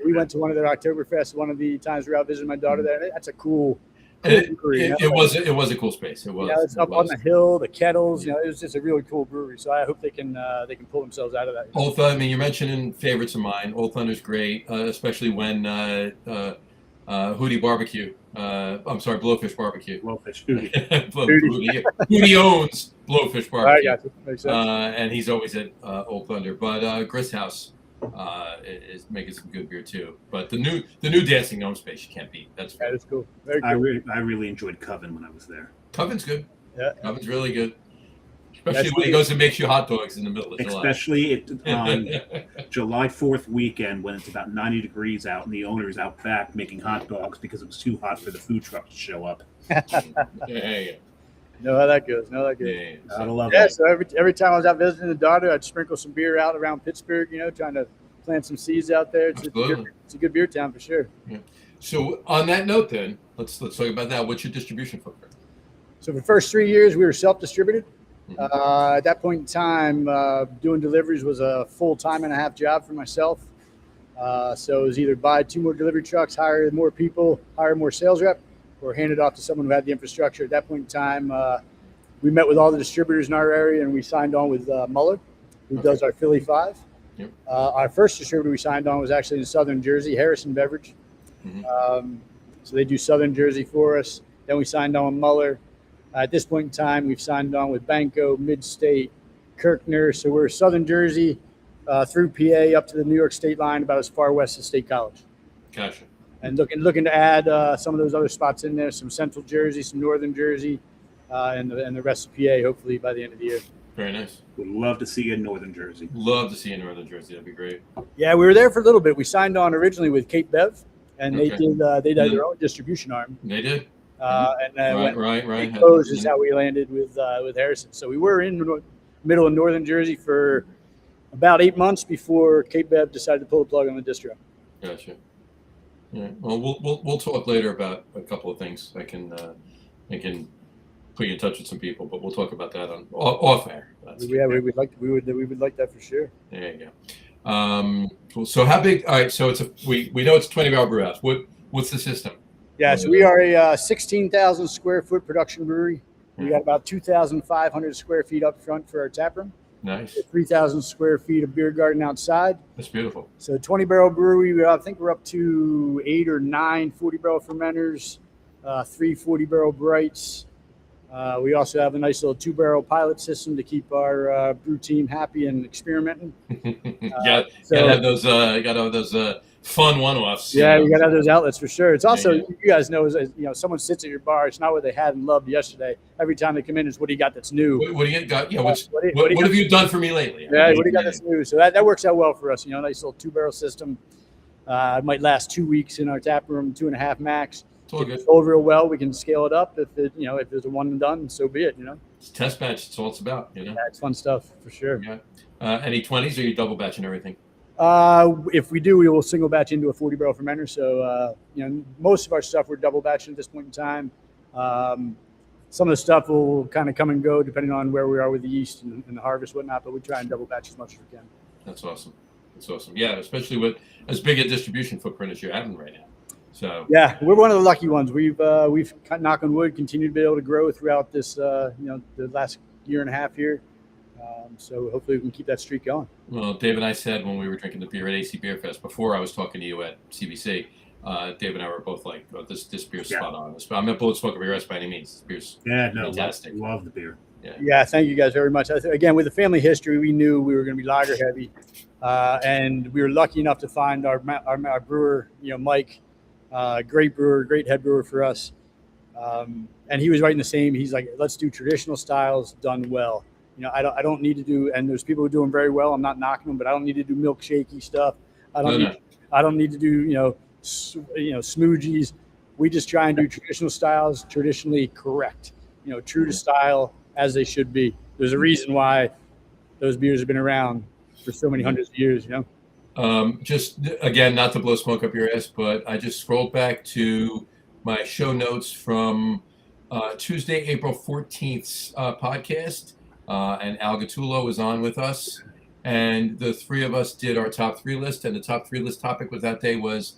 We went to one of their Oktoberfest one of the times we were out visiting my daughter there. That's a cool brewery. It was a cool space. It was. Yeah, it's up on the hill, the kettles. You know, it was just a really cool brewery. So I hope they can pull themselves out of that. Old Thunder. I mean, you're mentioning favorites of mine. Old Thunder's great, especially when Hootie Barbecue. I'm sorry, Blowfish Barbecue. Blowfish Hootie. Hootie owns Blowfish Barbecue. Right, makes sense. And he's always at Old Thunder. But Grist House is making some good beer too. But the new Dancing Gnome space you can't beat. That's cool. Very cool. I really enjoyed Coven when I was there. Coven's good. Yeah, Coven's really good. Especially when he goes and makes you hot dogs in the middle of July. Especially on July 4th weekend when it's about 90 degrees out and the owner is out back making hot dogs because it was too hot for the food truck to show up. Yeah. Know how that goes. Yeah. I love Yeah, it. so every time I was out visiting the daughter, I'd sprinkle some beer out around Pittsburgh, trying to plant some seeds out there. It's a good beer town for sure. Yeah. So on that note then, let's talk about that. What's your distribution footprint? So for the first 3 years, we were self-distributed. At that point in time, doing deliveries was a full time and a half job for myself. So it was either buy 2 more delivery trucks, hire more people, hire more sales rep, or hand it off to someone who had the infrastructure. At that point in time, we met with all the distributors in our area, and we signed on with Muller, who does our Philly 5. Yep. Our first distributor we signed on was actually in Southern Jersey, Harrison Beverage. So they do Southern Jersey for us. Then we signed on with Muller. At this point in time, we've signed on with Banco, Midstate, Kirkner. So we're Southern Jersey through PA up to the New York state line, about as far west as State College. Gotcha. And looking to add some of those other spots in there, some Central Jersey, some Northern Jersey, and the rest of PA, hopefully by the end of the year. Very nice. Would love to see you in Northern Jersey. Love to see you in Northern Jersey. That'd be great. Yeah, we were there for a little bit. We signed on originally with Cape Bev, and they did their own distribution arm. They did. And then right. Closed is how we landed with Harrison. So we were in the middle of Northern Jersey for about 8 months before Cape Bev decided to pull the plug on the distro. Gotcha. Yeah. Well, we'll talk later about a couple of things. I can put you in touch with some people, but we'll talk about that on off air. We would like that for sure. There you go. Cool. So how big? All right. So we know it's a 20-barrel brew house. What's the system? Yeah, so we are a 16,000 square foot production brewery. We got about 2,500 square feet up front for our tap room. Nice. 3,000 square feet of beer garden outside. That's beautiful. So 20-barrel brewery. I think we're up to 8 or 9 40-barrel fermenters, 3 40-barrel brights. We also have a nice little 2-barrel pilot system to keep our brew team happy and experimenting. Gotta have those fun one-offs. Yeah, you got to have those outlets for sure. It's also, you guys know, someone sits at your bar. It's not what they had and loved yesterday. Every time they come in, it's what do you got that's new. What do you got? Yeah, what have you done for me lately? Yeah, what do you got that's new? So that works out well for us. Nice little 2-barrel system. It might last 2 weeks in our tap room, 2.5 max. It's all good. Sold real well. We can scale it up if there's a one and done, so be it. It's test batch. It's all it's about. Yeah, it's fun stuff for sure. Yeah. Any 20s, or you double batching everything? If we do, we will single batch into a 40-barrel fermenter. So most of our stuff we're double batching at this point in time. Some of the stuff will kind of come and go depending on where we are with the yeast and the harvest, whatnot. But we try and double batch as much as we can. That's awesome. Yeah, especially with as big a distribution footprint as you're having right now. So yeah, we're one of the lucky ones. We've knock on wood, continued to be able to grow throughout this the last year and a half here. So hopefully we can keep that streak going. Well, Dave and I said when we were drinking the beer at AC Beer Fest before I was talking to you at CBC, Dave and I were both like, oh, this beer's spot on. I'm not Bullet Smoker Beer by any means. This beer's fantastic. Love the beer. Yeah, thank you guys very much. Again, with the family history, we knew we were going to be lager heavy, and we were lucky enough to find our brewer, Mike, great brewer, great head brewer for us. And he was right in the same. He's like, let's do traditional styles done well. I don't need to do, and there's people who do them very well. I'm not knocking them, but I don't need to do milkshakey stuff. I don't need to do, smoogies. We just try and do traditional styles, traditionally correct, true to style as they should be. There's a reason why those beers have been around for so many hundreds of years, Just again, not to blow smoke up your ass, but I just scrolled back to my show notes from Tuesday, April 14th's podcast, and Al Gattulo was on with us, and the three of us did our top 3 list, and the top 3 list topic was that day was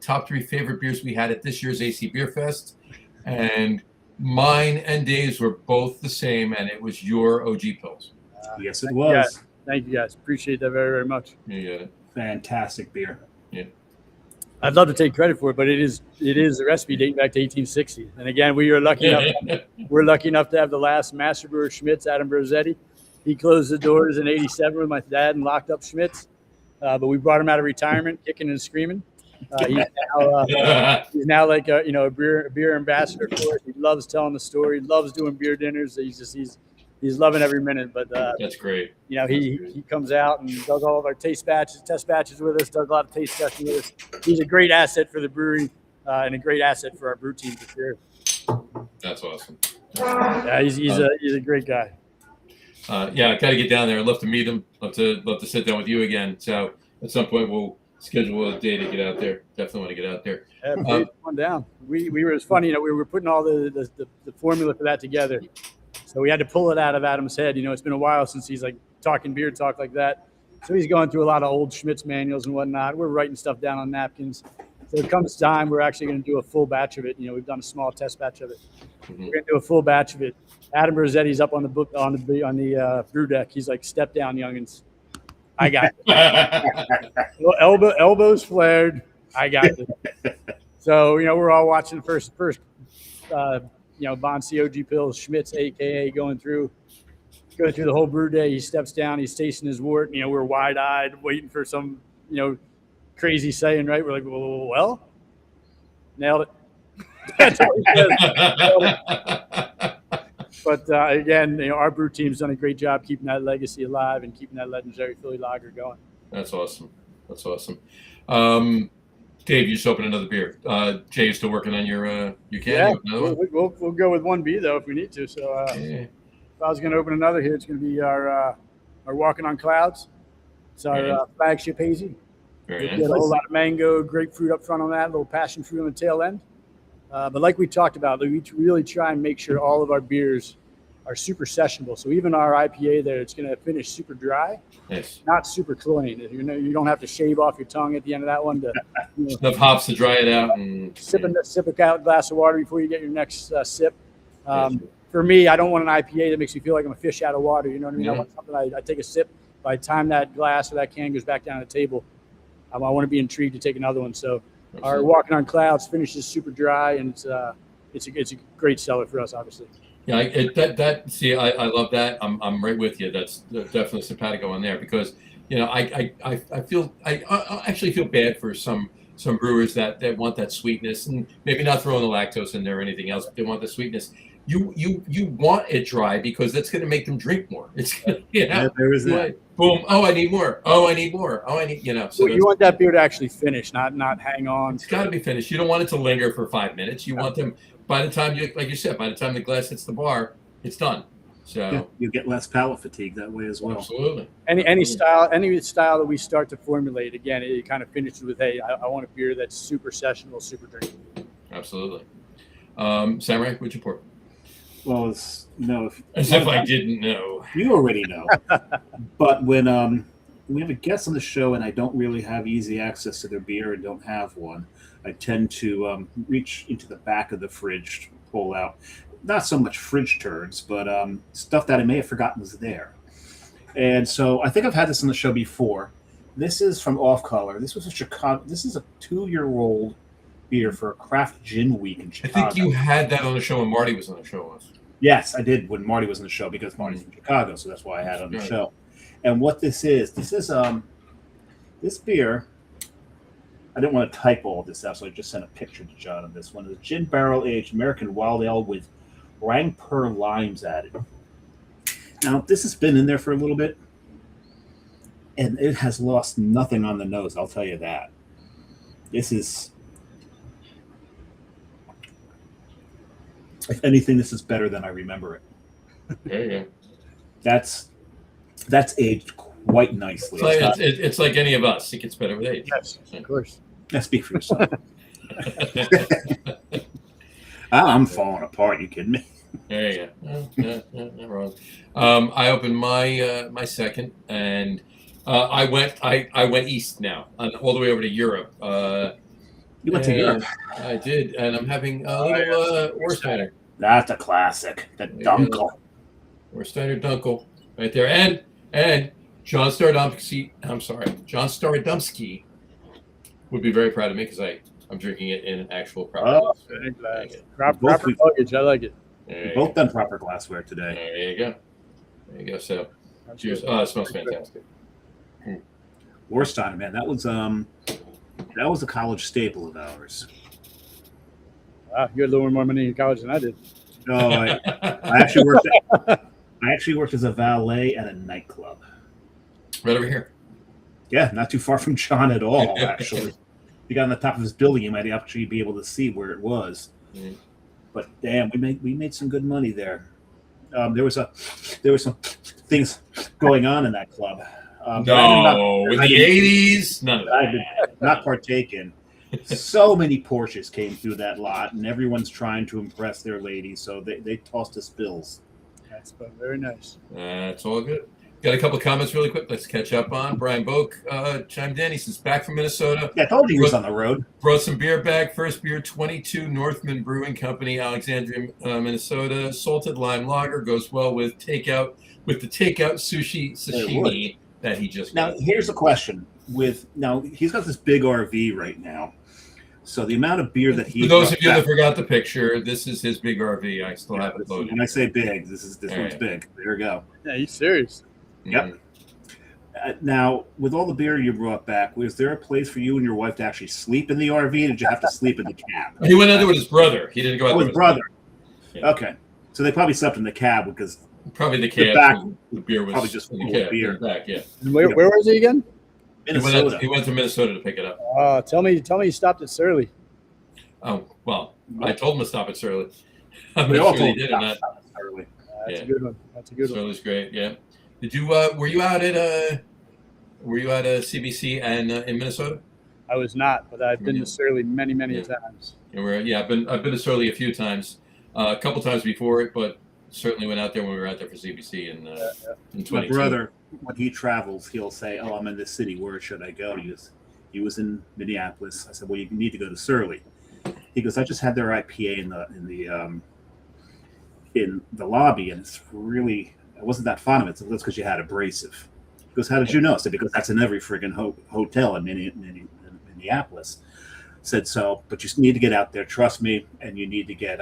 top 3 favorite beers we had at this year's AC Beer Fest, and mine and Dave's were both the same, and it was your OG Pils. Yes, it was. Thank you, guys. Appreciate that very, very much. Yeah. Fantastic beer. Yeah. I'd love to take credit for it, but it is the recipe dating back to 1860. And again, we are lucky enough to have the last master brewer Schmitz, Adam Brosetti. He closed the doors in '87 with my dad and locked up Schmitz. But we brought him out of retirement, kicking and screaming. He's now like a beer ambassador for us. He loves telling the story. He loves doing beer dinners. He's loving every minute. But that's great. He comes out and does all of our test batches with us. Does a lot of taste testing with us. He's a great asset for the brewery and a great asset for our brew team for sure. That's awesome. Yeah, he's a great guy. I got to get down there. I'd love to meet him. Love to sit down with you again. So at some point we'll schedule a day to get out there. Definitely want to get out there. Yeah, please come on down. We were, it's funny, we were putting all the formula for that together. So we had to pull it out of Adam's head. It's been a while since he's like talking beer talk like that. So he's going through a lot of old Schmitz manuals and whatnot. We're writing stuff down on napkins. So it comes time, we're actually going to do a full batch of it. We've done a small test batch of it. Mm-hmm. We're going to do a full batch of it. Adam Rosetti's up on the brew deck. He's like, step down, youngins. I got it. Elbows flared. I got it. So, we're all watching the first Von COG Pills, Schmitz, AKA, going through the whole brew day. He steps down, he's tasting his wort. We're wide eyed, waiting for some, crazy saying, right? We're like, well, nailed it. That's what he says. Nailed it. But again, our brew team's done a great job keeping that legacy alive and keeping that legendary Philly lager going. That's awesome. Dave, you just opened another beer. Jay, you still working on your can? Yeah, we'll go with 1B though if we need to. So if I was going to open another here, it's going to be our Walking on Clouds. It's our flagship hazy. Very nice. Get a whole lot of mango, grapefruit up front on that, a little passion fruit on the tail end. But like we talked about, we really try and make sure all of our beers are super sessionable. So even our IPA there, it's going to finish super dry, not super cloying. You don't have to shave off your tongue at the end of that one. Enough hops to dry it out. And sip a glass of water before you get your next sip. For me, I don't want an IPA that makes me feel like I'm a fish out of water. You know what I mean? I want something I take a sip. By the time that glass or that can goes back down the table, I want to be intrigued to take another one. So our Walking on Clouds finishes super dry, and it's a great seller for us, obviously. Yeah, I love that. I'm right with you. That's definitely simpatico on there because I actually feel bad for some brewers that want that sweetness and maybe not throwing the lactose in there or anything else, but they want the sweetness. You want it dry because that's going to make them drink more. It's there is that. Boom. Oh, I need more. Oh, I need more. Oh, I need So you want that beer to actually finish, not hang on. It's got to be finished. You don't want it to linger for 5 minutes. You want them by the time by the time the glass hits the bar, it's done. So you get less palate fatigue that way as well. Absolutely. Any style that we start to formulate, again, it kind of finishes with, hey, I want a beer that's super sessionable, super drinkable. Absolutely. Samurai, what'd you pour? Well, as if I didn't know. You already know. But when we have a guest on the show and I don't really have easy access to their beer and don't have one, I tend to reach into the back of the fridge to pull out not so much fridge turds, but stuff that I may have forgotten was there. And so I think I've had this on the show before. This is from Off Color. This was a Chicago. This is a 2-year-old beer for a craft gin week in I Chicago. think you had that on the show when Marty was on the show once. Yes, I did when Marty was on the show because Marty's from Chicago, so that's why I had it on the show. And what this is this beer. I didn't want to type all this out, so I just sent a picture to John of this one. It's gin barrel aged American wild ale with Rangpur limes added. Now this has been in there for a little bit, and it has lost nothing on the nose. I'll tell you that. This is. If anything, this is better than I remember it. Yeah. That's aged quite nicely. It's like any of us. It gets better with age. Yes, of course. Now speak for yourself. I'm falling apart. You kidding me? There you go. Not wrong. I opened my second, and I went east now, all the way over to Europe. You went to Europe. I did, and I'm having a little Warsteiner. That's a classic. The Dunkel. Warsteiner Dunkel, right there, and John Starodumsky would be very proud of me because I'm drinking it in actual proper glass. Proper luggage. I like it. We've both done proper glassware today. There you go. So, cheers. Oh, it smells fantastic. Warsteiner, man, that was a college staple of ours. Wow, you had a little more money in college than I did. No, I actually worked as a valet at a nightclub. Right over here. Yeah, not too far from John at all, actually. If you got on the top of his building, you might actually be able to see where it was. Mm. But damn, we made some good money there. There was some things going on in that club. In the 80s, none of that. I did not partake in. So many Porsches came through that lot, and everyone's trying to impress their ladies, so they tossed us bills. That's very nice. That's all good. Got a couple of comments really quick. Let's catch up on. Brian Boak chimed in. He says, back from Minnesota. Yeah, I told you he was on the road. Brought some beer back. First beer, 22 Northman Brewing Company, Alexandria, Minnesota. Salted lime lager goes well with the takeout sashimi that he just got. Now, here's a question. He's got this big RV right now. So the amount of beer that he... For those of you that forgot the picture, this is his big RV. I still have it loaded. When I say big, this one's big. There we go. Yeah, he's serious. Yep. Now, with all the beer you brought back, was there a place for you and your wife to actually sleep in the RV, or did you have to sleep in the cab? He went out there with his brother. He didn't go out there with his brother. Yeah. Okay. So they probably slept in the cab because... Probably the cab. The beer was probably just full in the of beer. Back, yeah. Where was he again? Minnesota. He went to Minnesota to pick it up. Tell me he stopped at Surly. Oh, well, I told him to stop at Surly. I'm not sure he did or not. That's a good one. Surly's great, yeah. Did you were you out at CBC and in Minnesota? I was not, but I've been to Surly many times. And I've been to Surly a few times, a couple times before it, but certainly went out there when we were out there for CBC in 2022. My brother, when he travels, he'll say, "Oh, I'm in this city. Where should I go?" He was in Minneapolis. I said, "Well, you need to go to Surly." He goes, "I just had their IPA in the lobby, and it's really I wasn't that fond of it. So that's because you had abrasive." He goes, "How did you know?" I said, "Because that's in every friggin' hotel in Minneapolis." Said so, but you need to get out there. Trust me, and you need to get.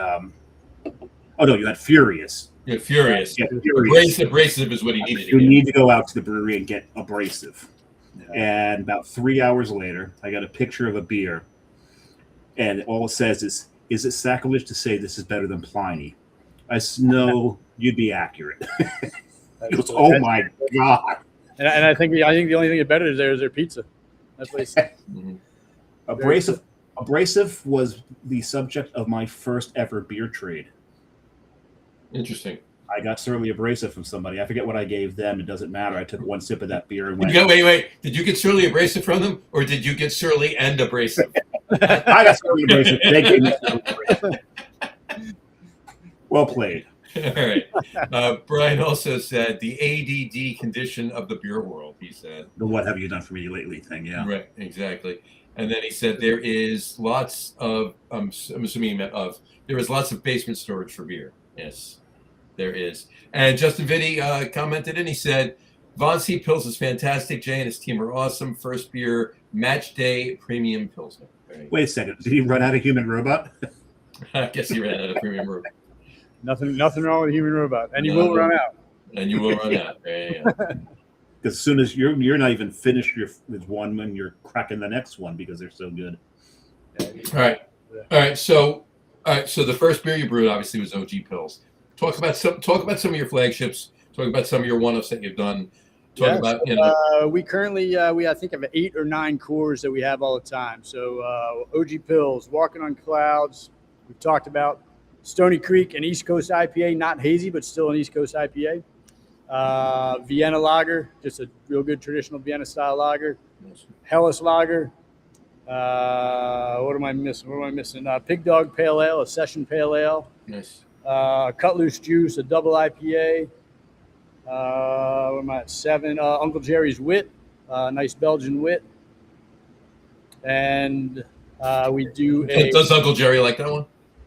Oh no, you had Furious. Yeah, Furious. Yeah, Furious. Abrasive is what he needed. You need to go out to the brewery and get abrasive. Yeah. And about 3 hours later, I got a picture of a beer, and all it says is it sacrilege to say this is better than Pliny?" I said, "No, you'd be accurate." He goes, "Oh my god!" And I think the only thing that better is their pizza. That's what he said. Abrasive was the subject of my first ever beer trade. Interesting. I got Surly Abrasive from somebody. I forget what I gave them. It doesn't matter. I took one sip of that beer and went. Wait. Did you get Surly Abrasive from them, or did you get Surly and Abrasive? I got Surly Abrasive. They gave me Surly Abrasive. Well played. All right. Brian also said the ADD condition of the beer world. He said the "What have you done for me lately?" thing. Yeah. Right. Exactly. And then he said there is lots of. I'm assuming he meant of. There is lots of basement storage for beer. Yes, there is. And Justin Vitti commented and he said, Von C Pils is fantastic. Jay and his team are awesome. First beer, Match Day Premium Pilsner. Wait a second. Did he run out of human robot? I guess he ran out of Premium Robot. Nothing wrong with human robot, and you will run out. And you will run out. Yeah. Because as soon as you're not even finished with one when you're cracking the next one because they're so good. All right. So the first beer you brewed obviously was OG Pils. Talk about some of your flagships. Talk about some of your one-offs that you've done. We currently I think have 8 or 9 cores that we have all the time. So OG Pils, Walking on Clouds. We've talked about Stony Creek, an East Coast IPA, not hazy, but still an East Coast IPA. Vienna Lager, just a real good traditional Vienna style lager. Helles Lager. What am I missing? Pig Dog Pale Ale, a Session Pale Ale. Nice. Cut Loose Juice, a double IPA. What am I at? 7. Uncle Jerry's Wit, nice Belgian wit. And we do Does Uncle Jerry like that one?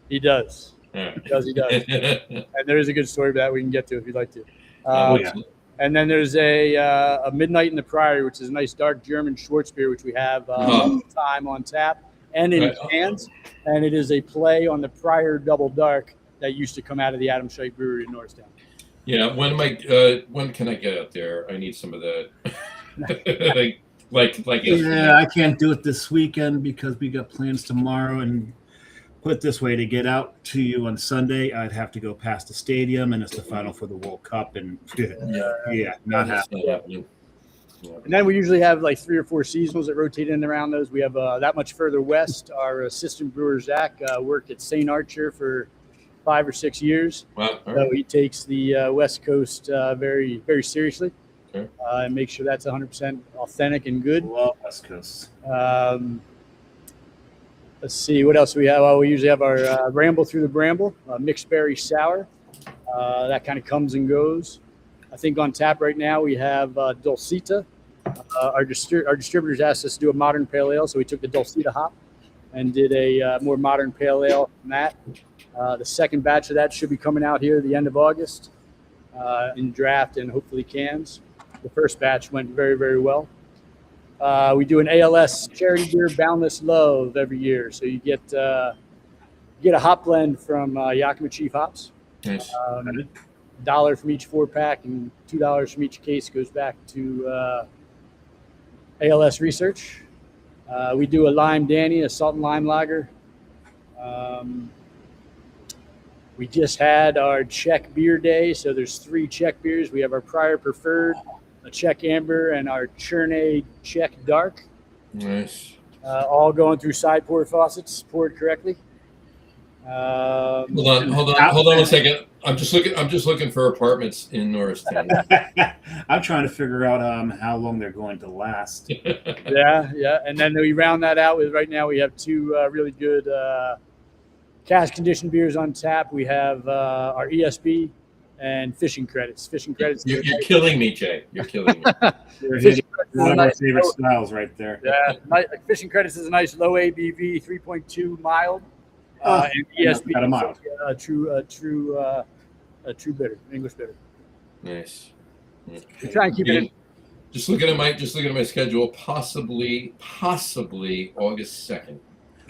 He does. Right. He does. And there is a good story that we can get to if you'd like to. Yeah. And then there's a Midnight in the Priory, which is a nice dark German Schwarzbier, which we have all the time on tap and in cans. And it is a play on the Prior Double Dark that used to come out of the Adam Scheit Brewery in Norristown. Yeah, when can I get out there? I need some of that. like Yeah, I can't do it this weekend because we got plans tomorrow. And put it this way, to get out to you on Sunday, I'd have to go past the stadium, and it's the final for the World Cup. And not happening. And then we usually have like 3 or 4 seasonals that rotate in and around those. We have that much further west. Our assistant brewer Zach worked at St. Archer for 5 or 6 years. Wow. So he takes the West Coast very, very seriously. Okay. And make sure that's 100% authentic and good. Love West Coast. Let's see, what else do we have? Well, we usually have our Ramble Through the Bramble, mixed berry sour. That kind of comes and goes. I think on tap right now we have Dulcita. Our distributors asked us to do a modern pale ale, so we took the Dulcita hop and did a more modern pale ale from that. The second batch of that should be coming out here at the end of August in draft and hopefully cans. The first batch went very, very well. We do an ALS charity beer, Boundless Love, every year. So you get a hop blend from Yakima Chief Hops. Nice. $1 from each 4-pack and $2 from each case goes back to ALS research. We do a Lime Danny, a salt and lime lager. We just had our Czech beer day, so there's 3 Czech beers. We have our Prior Preferred, a Czech Amber, and our Cherney Czech Dark. Nice. All going through side pour faucets, poured correctly. Hold on 1 second. I'm just looking for apartments in Norristown. I'm trying to figure out how long they're going to last. Yeah. And then we round that out with, right now we have 2 really good cask conditioned beers on tap. We have our ESB and Fishing Credits. Fishing Credits. You're killing me, Jay. You're killing me. You're hitting one of our favorite styles right there. Yeah, Fishing Credits is a nice low ABV, 3.2 mild. And ESB not a mild. A true bitter, English bitter. Nice. We try and keep it in. Just looking at my schedule. Possibly August 2nd.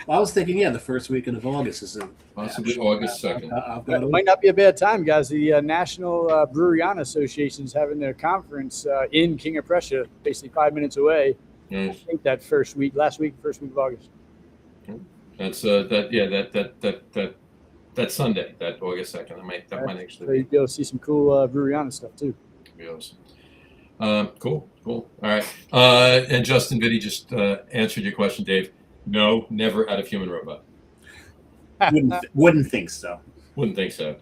Well, I was thinking, the first weekend of August is possibly August 2nd. It might not be a bad time, guys. The National Breweriana Association is having their conference in King of Prussia, basically 5 minutes away. Nice. I think that first week of August. That's that's Sunday, that August 2nd. That might actually. So you go see some cool Breweriana stuff too. Be awesome. Cool. All right. And Justin Vitti just answered your question, Dave. No, never out of human robot. Wouldn't think so. Wouldn't think so.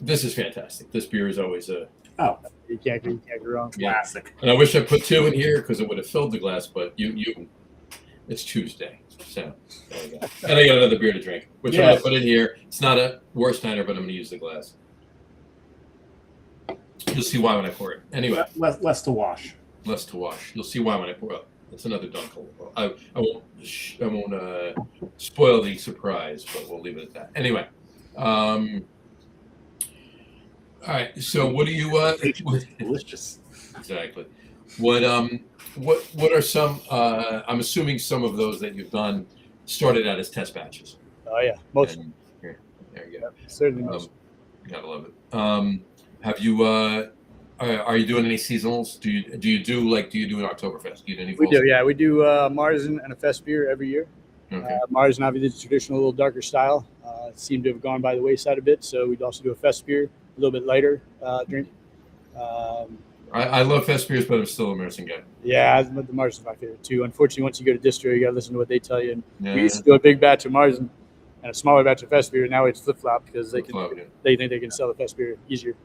This is fantastic. This beer is always a. Oh, you can't go wrong. Classic. And I wish I put 2 in here because it would have filled the glass. But it's Tuesday, so there you go. And I got another beer to drink, which I'm gonna put in here. It's not a Warsteiner, but I'm gonna use the glass. You'll see why when I pour it. Anyway, less to wash. Less to wash. You'll see why when I pour it. It's another dunkel. I won't spoil the surprise, but we'll leave it at that. Anyway, all right. So what do you? Delicious. Exactly. What are some? I'm assuming some of those that you've done started out as test batches. Oh yeah, most. And, here, there you go. Certainly most. Gotta love it. Have you? Are you doing any seasonals? Do you do an Oktoberfest? Do you do any? We do, yeah. We do Marzen and a fest beer every year. Okay. Marzen, obviously, the traditional, a little darker style. Seemed to have gone by the wayside a bit, so we'd also do a fest beer, a little bit lighter drink. I love fest beers, but I'm still a Marzen guy. Yeah, the Marzen's my favorite too. Unfortunately, once you go to distro, you got to listen to what they tell you. And Yeah. we used to do a big batch of Marzen and a smaller batch of fest beer. Now it's flip flop because they think they can sell the fest beer easier.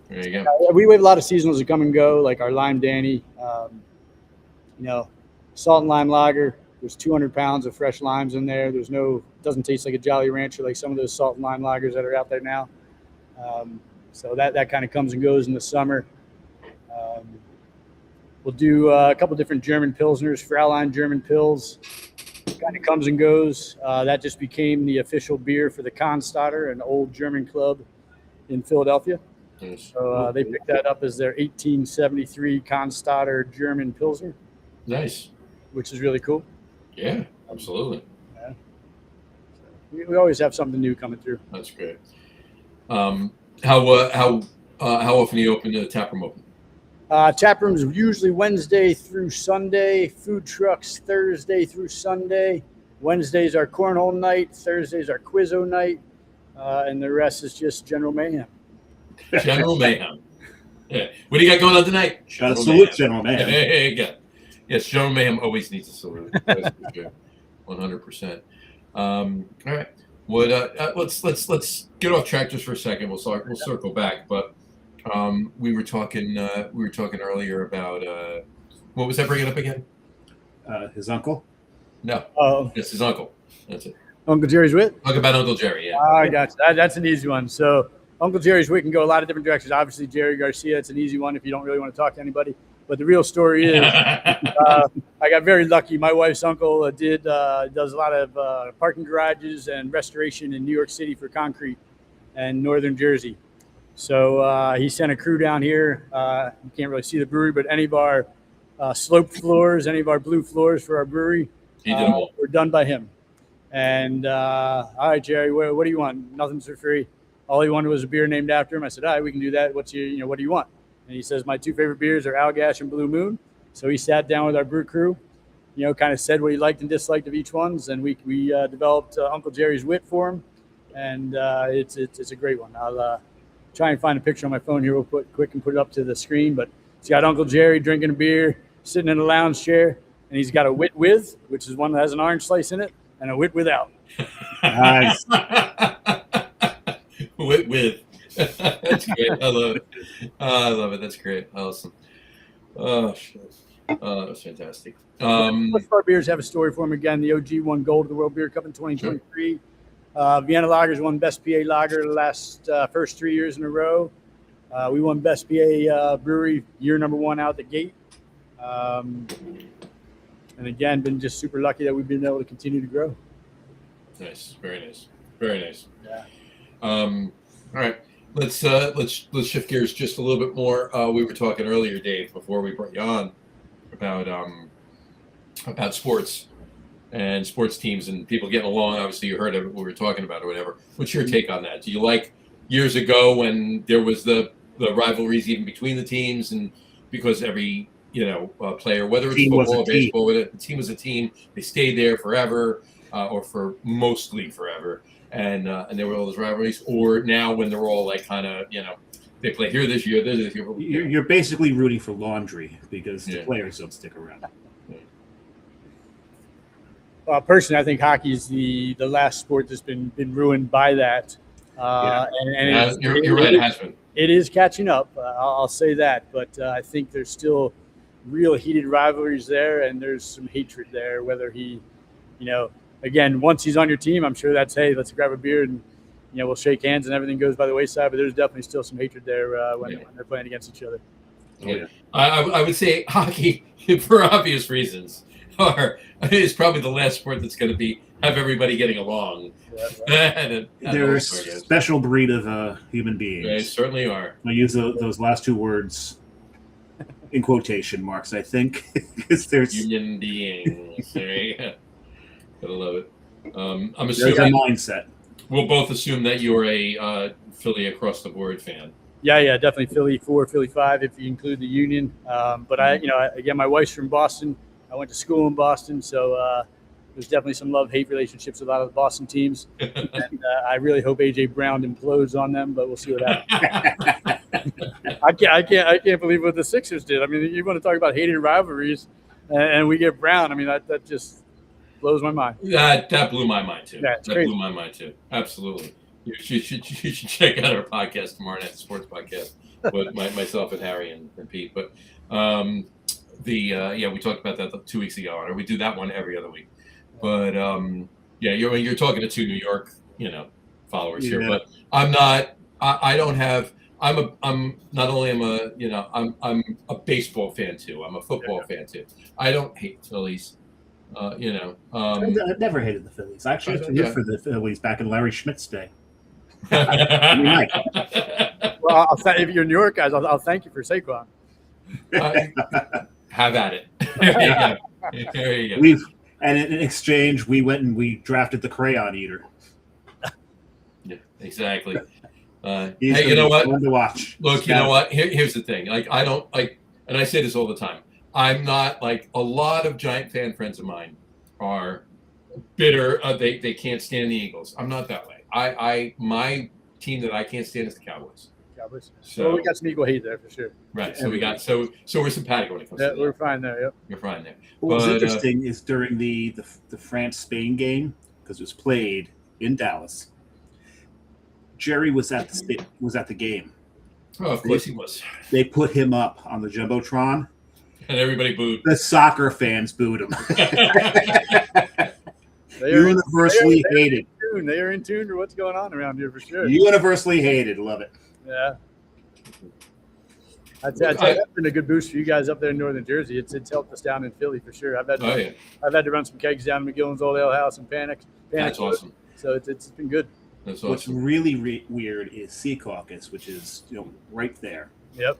There you go. We have a lot of seasonals that come and go, like our Lime Danny, salt and lime lager. There's 200 pounds of fresh limes in there. Doesn't taste like a Jolly Rancher like some of those salt and lime lagers that are out there now. So that kind of comes and goes in the summer. We'll do a couple different German Pilsners, Fraulein German Pils. Kind of comes and goes. That just became the official beer for the Cannstatter, an old German club in Philadelphia. Nice. So they picked that up as their 1873 Cannstatter German Pilsner. Nice. Which is really cool. Yeah, absolutely. Yeah. We always have something new coming through. That's great. How often do you open the tap room open? Tap rooms usually Wednesday through Sunday. Food trucks Thursday through Sunday. Wednesdays are cornhole night. Thursdays are Quizzo night. And the rest is just general mayhem. General mayhem. Yeah. What do you got going on tonight? Got to salute General Mayhem. There you go. Yes, General Mayhem always needs a salute. 100%. All right. Let's get off track just for a second. We'll circle back, but we were talking earlier about what was that bringing up again? His uncle? No, it's his uncle. That's it. Uncle Jerry's Wit? Talk about Uncle Jerry, yeah. I got you. That's an easy one. So Uncle Jerry's Wit can go a lot of different directions. Obviously, Jerry Garcia, it's an easy one if you don't really want to talk to anybody. But the real story is I got very lucky. My wife's uncle does a lot of parking garages and restoration in New York City for concrete and northern Jersey. So he sent a crew down here. You can't really see the brewery, but any of our sloped floors, any of our blue floors for our brewery were done by him. And all right, Jerry, what do you want? Nothing's for free. All he wanted was a beer named after him. I said, all right, we can do that. What do you want? And he says, my two favorite beers are Allagash and Blue Moon. So he sat down with our brew crew, kind of said what he liked and disliked of each ones. And we developed Uncle Jerry's Wit for him. And it's a great one. I'll try and find a picture on my phone here real quick and put it up to the screen. But it's got Uncle Jerry drinking a beer, sitting in a lounge chair. And he's got a Wit with, which is one that has an orange slice in it, and a Wit without. Nice. Wit with. That's great. I love it. I love it. That's great. Awesome. Oh, shit. Oh, that's fantastic. Most of our beers have a story for them. Again, the OG won gold at the World Beer Cup in 2023. Sure. Vienna Lagers won Best PA Lager the first 3 years in a row. We won Best PA Brewery year number 1 out the gate. And again, been just super lucky that we've been able to continue to grow. Nice. Very nice. Very nice. Yeah. All right. Let's shift gears just a little bit more. We were talking earlier, Dave, before we brought you on, about sports and sports teams and people getting along. Obviously, you heard of what we were talking about or whatever. What's your take on that? Do you like years ago when there was the rivalries even between the teams, and because every player, whether it's football or baseball, whether the team was a team, they stayed there forever or for mostly forever. And there were all those rivalries, or now when they're all like kind of, they play here this year, this year. You're basically rooting for laundry because the players don't stick around. Personally, I think hockey is the last sport that's been ruined by that. And you're right, it has been. It is catching up. I'll say that, but I think there's still real heated rivalries there, and there's some hatred there. Whether he, again, once he's on your team, I'm sure that's, hey, let's grab a beer and, we'll shake hands and everything goes by the wayside. But there's definitely still some hatred there when they're playing against each other. Yeah. I would say hockey, for obvious reasons, is probably the last sport that's going to have everybody getting along. They're a special breed of human beings. They certainly are. I use those last two words in quotation marks, I think, because there's union beings. Gotta love it. I'm there's a assuming mindset. we'll both assume that you're a Philly across the board fan. Yeah, definitely Philly 4, Philly 5, if you include the Union. But again, my wife's from Boston. I went to school in Boston, so there's definitely some love-hate relationships with a lot of the Boston teams. And I really hope A.J. Brown implodes on them, but we'll see what happens. I can't believe what the Sixers did. I mean, you want to talk about hated rivalries, and we get Brown. I mean, that just blows my mind. That blew my mind too. Yeah, that blew my mind too. Absolutely. You should check out our podcast tomorrow night, the sports podcast, with myself and Harry and Pete. But we talked about that 2 weeks ago. We do that one every other week. But you're talking to two New York, followers here. But I'm not. I'm not only I'm a baseball fan too. I'm a football fan too. I don't hate Phillies. I've never hated the Phillies. I actually used to root for the Phillies back in Larry Schmidt's day. Well, if you're New York guys, I'll thank you for Saquon. Have at it. There you go. And in exchange, we went and we drafted the Crayon Eater. Yeah, exactly. Hey, you know what? Fun to watch. Look, you know what? Here's the thing. Like, I don't like, and I say this all the time. I'm not like a lot of Giant fan friends of mine are bitter. They can't stand the Eagles. I'm not that way. My team that I can't stand is the Cowboys. So we got some Eagle hate there for sure. Right. So we're simpatico when it comes to that. We're fine there. Yep. You're fine there. What's interesting is during the France-Spain game, because it was played in Dallas, Jerry was at the game. Oh, of course he was. They put him up on the Jumbotron. And everybody booed. The soccer fans booed him. Universally hated. They are in tune to what's going on around here for sure. Universally hated. Love it. Yeah. I'd say that's been a good boost for you guys up there in northern Jersey. It's helped us down in Philly for sure. I've had to run some kegs down to McGillen's Old Ale House and Panic. That's awesome. So it's been good. That's awesome. What's really weird is Sea Caucus, which is right there. Yep.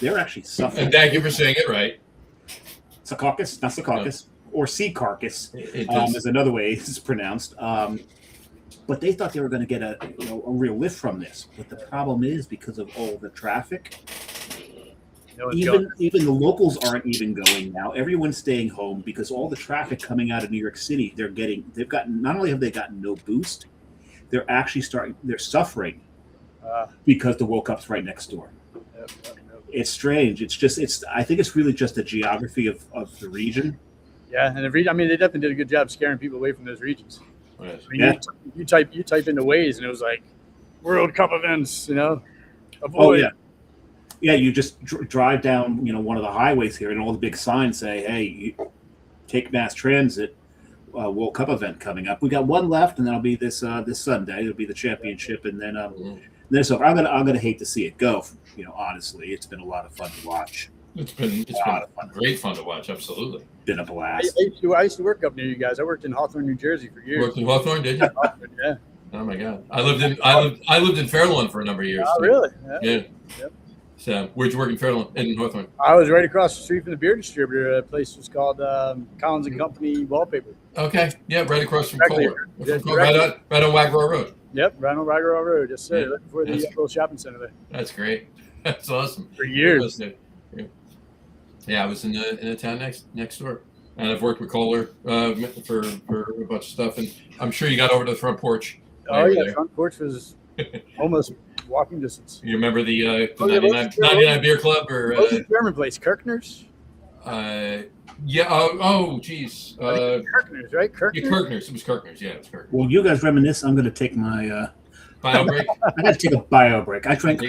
They're actually suffering. And thank you for saying it right. Secaucus, not Secaucus, or Sea Carcass is another way it's pronounced. But they thought they were going to get a real lift from this. But the problem is because of all the traffic, even the locals aren't even going now. Everyone's staying home because all the traffic coming out of New York City, not only have they gotten no boost, they're actually they're suffering because the World Cup's right next door. Yep. It's strange. I think it's really just the geography of the region. Yeah, and they definitely did a good job scaring people away from those regions. Right. You type into Waze and it was like World Cup events, avoid. Oh yeah. Yeah, you just drive down, one of the highways here, and all the big signs say, "Hey, take mass transit. World Cup event coming up. We got one left, and that'll be this Sunday. It'll be the championship, and then it's over. I'm gonna hate to see it go. Honestly, it's been a lot of fun to watch. It's been great fun to watch. Absolutely, been a blast. I used to work up near you guys. I worked in Hawthorne, New Jersey for years. Worked in Hawthorne, did you? Yeah. Oh my God, I lived in Fairlawn for a number of years. Oh, really? Yeah. Yep. So where'd you work in Fairlawn? In Hawthorne? I was right across the street from the beer distributor. A place was called Collins and Company Wallpaper. Okay. Yeah, right across from Kohler. Right on Wagra Road. Yep, right on Wagra Road. Yes, sir. Right before the little shopping center there. That's great. That's awesome. For years. Yeah, I was in the town next door, and I've worked with Kohler for a bunch of stuff, and I'm sure you got over to the front porch. Oh yeah, the front porch was almost walking distance. You remember the 99 Beer Club or what was the German place, Kirchner's? Yeah. Oh, geez. Kirchner's, right? Kirchner's? Yeah, Kirchner's. It was Kirchner's. Yeah, it was Kirchner's. Well, you guys reminisce. I'm going to take my bio break. I got to take a bio break. I drank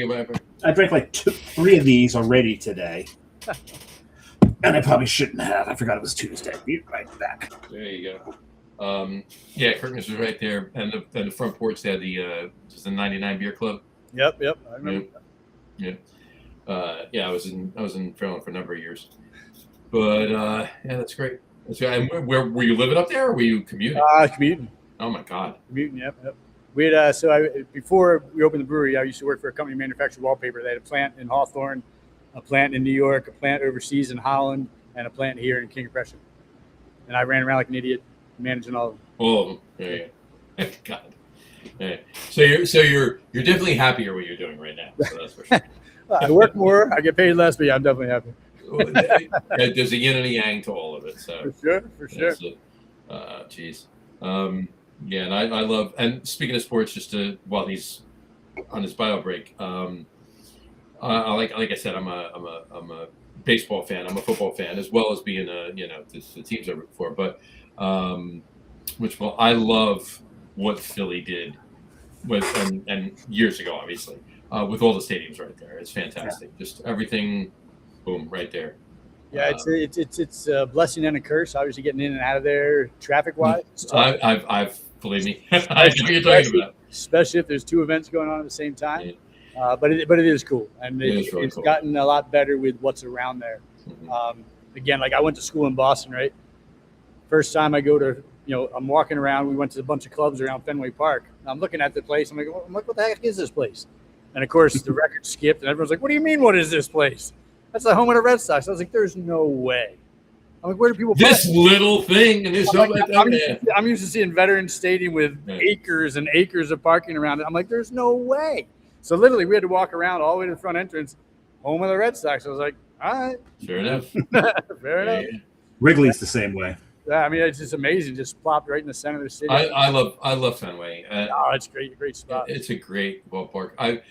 like 3 of these already today, and I probably shouldn't have. I forgot it was Tuesday. Be right back. There you go. Yeah, Kirchner's was right there, and the front porch they had the 99 Beer Club. Yep. I remember. Yeah. I was in Fairlawn for a number of years. But yeah, that's great. And where were you living up there, or were you commuting? Commuting. Oh my God. Commuting. Yep. We had before we opened the brewery, I used to work for a company manufactured wallpaper. They had a plant in Hawthorne, a plant in New York, a plant overseas in Holland, and a plant here in King of Prussia. And I ran around like an idiot managing all of them. All of them. Yeah. God. Yeah. So you're definitely happier what you're doing right now. So that's for sure. I work more, I get paid less, but yeah, I'm definitely happy. There's a yin and a yang to all of it. So for sure. Geez. Yeah, and I love. And speaking of sports, just while he's on his bio break, like I said, I'm a baseball fan. I'm a football fan as well as being the teams I root for. But I love what Philly did with and years ago, obviously, with all the stadiums right there. It's fantastic. Yeah. Just everything, boom, right there. Yeah, it's a blessing and a curse. Obviously, getting in and out of there, traffic wise. I've believe me, I know what you're talking about. Especially if there's two events going on at the same time. Yeah. But it is cool, and it's really cool. Gotten a lot better with what's around there. Mm-hmm. Again, like I went to school in Boston, right? First time I go to, I'm walking around. We went to a bunch of clubs around Fenway Park. I'm looking at the place. I'm like, what the heck is this place? And of course, the record skipped, and everyone's like, "What do you mean? What is this place?" That's the home of the Red Sox. I was like, "There's no way." I'm like, "Where do people?" This little thing, and I'm used to seeing Veterans Stadium with acres and acres of parking around it. I'm like, "There's no way." So literally, we had to walk around all the way to the front entrance, home of the Red Sox. I was like, "All right, fair enough." Fair enough. Wrigley's the same way. Yeah, I mean, it's just amazing. Just plopped right in the center of the city. I love Fenway. It's great spot. It's a great ballpark.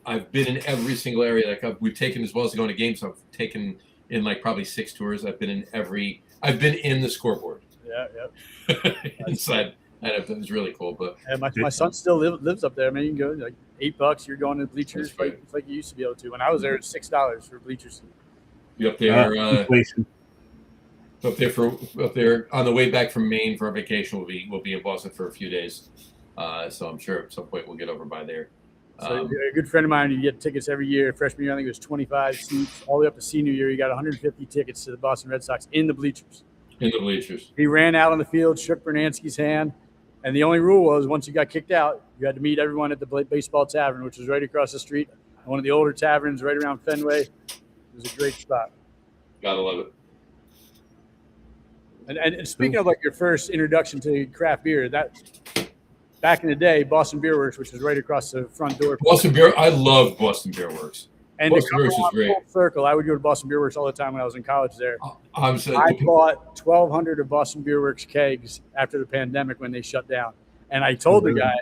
I've been in every single area. Like we've taken, as well as going to games. I've taken in like probably 6 tours. I've been in the scoreboard. Yeah. Inside. And it was really cool. But my son still lives up there. I mean, you can go like $8. You're going to bleachers like you used to be able to. When I was there, it's $6 for bleachers. You up there? Up there on the way back from Maine for our vacation. We'll be in Boston for a few days. So I'm sure at some point we'll get over by there. So a good friend of mine, you get tickets every year. Freshman year, I think it was 25 seats. All the way up to senior year, you got 150 tickets to the Boston Red Sox in the bleachers. He ran out on the field, shook Bernansky's hand, and the only rule was once you got kicked out, you had to meet everyone at the baseball tavern, which was right across the street. One of the older taverns right around Fenway. It was a great spot. Gotta love it. And speaking of like your first introduction to craft beer, that back in the day, Boston Beer Works, which was right across the front door. I love Boston Beer Works. And Boston Beer Works is great. Full circle, I would go to Boston Beer Works all the time when I was in college there. I bought 1,200 of Boston Beer Works kegs after the pandemic when they shut down. And I told the guy,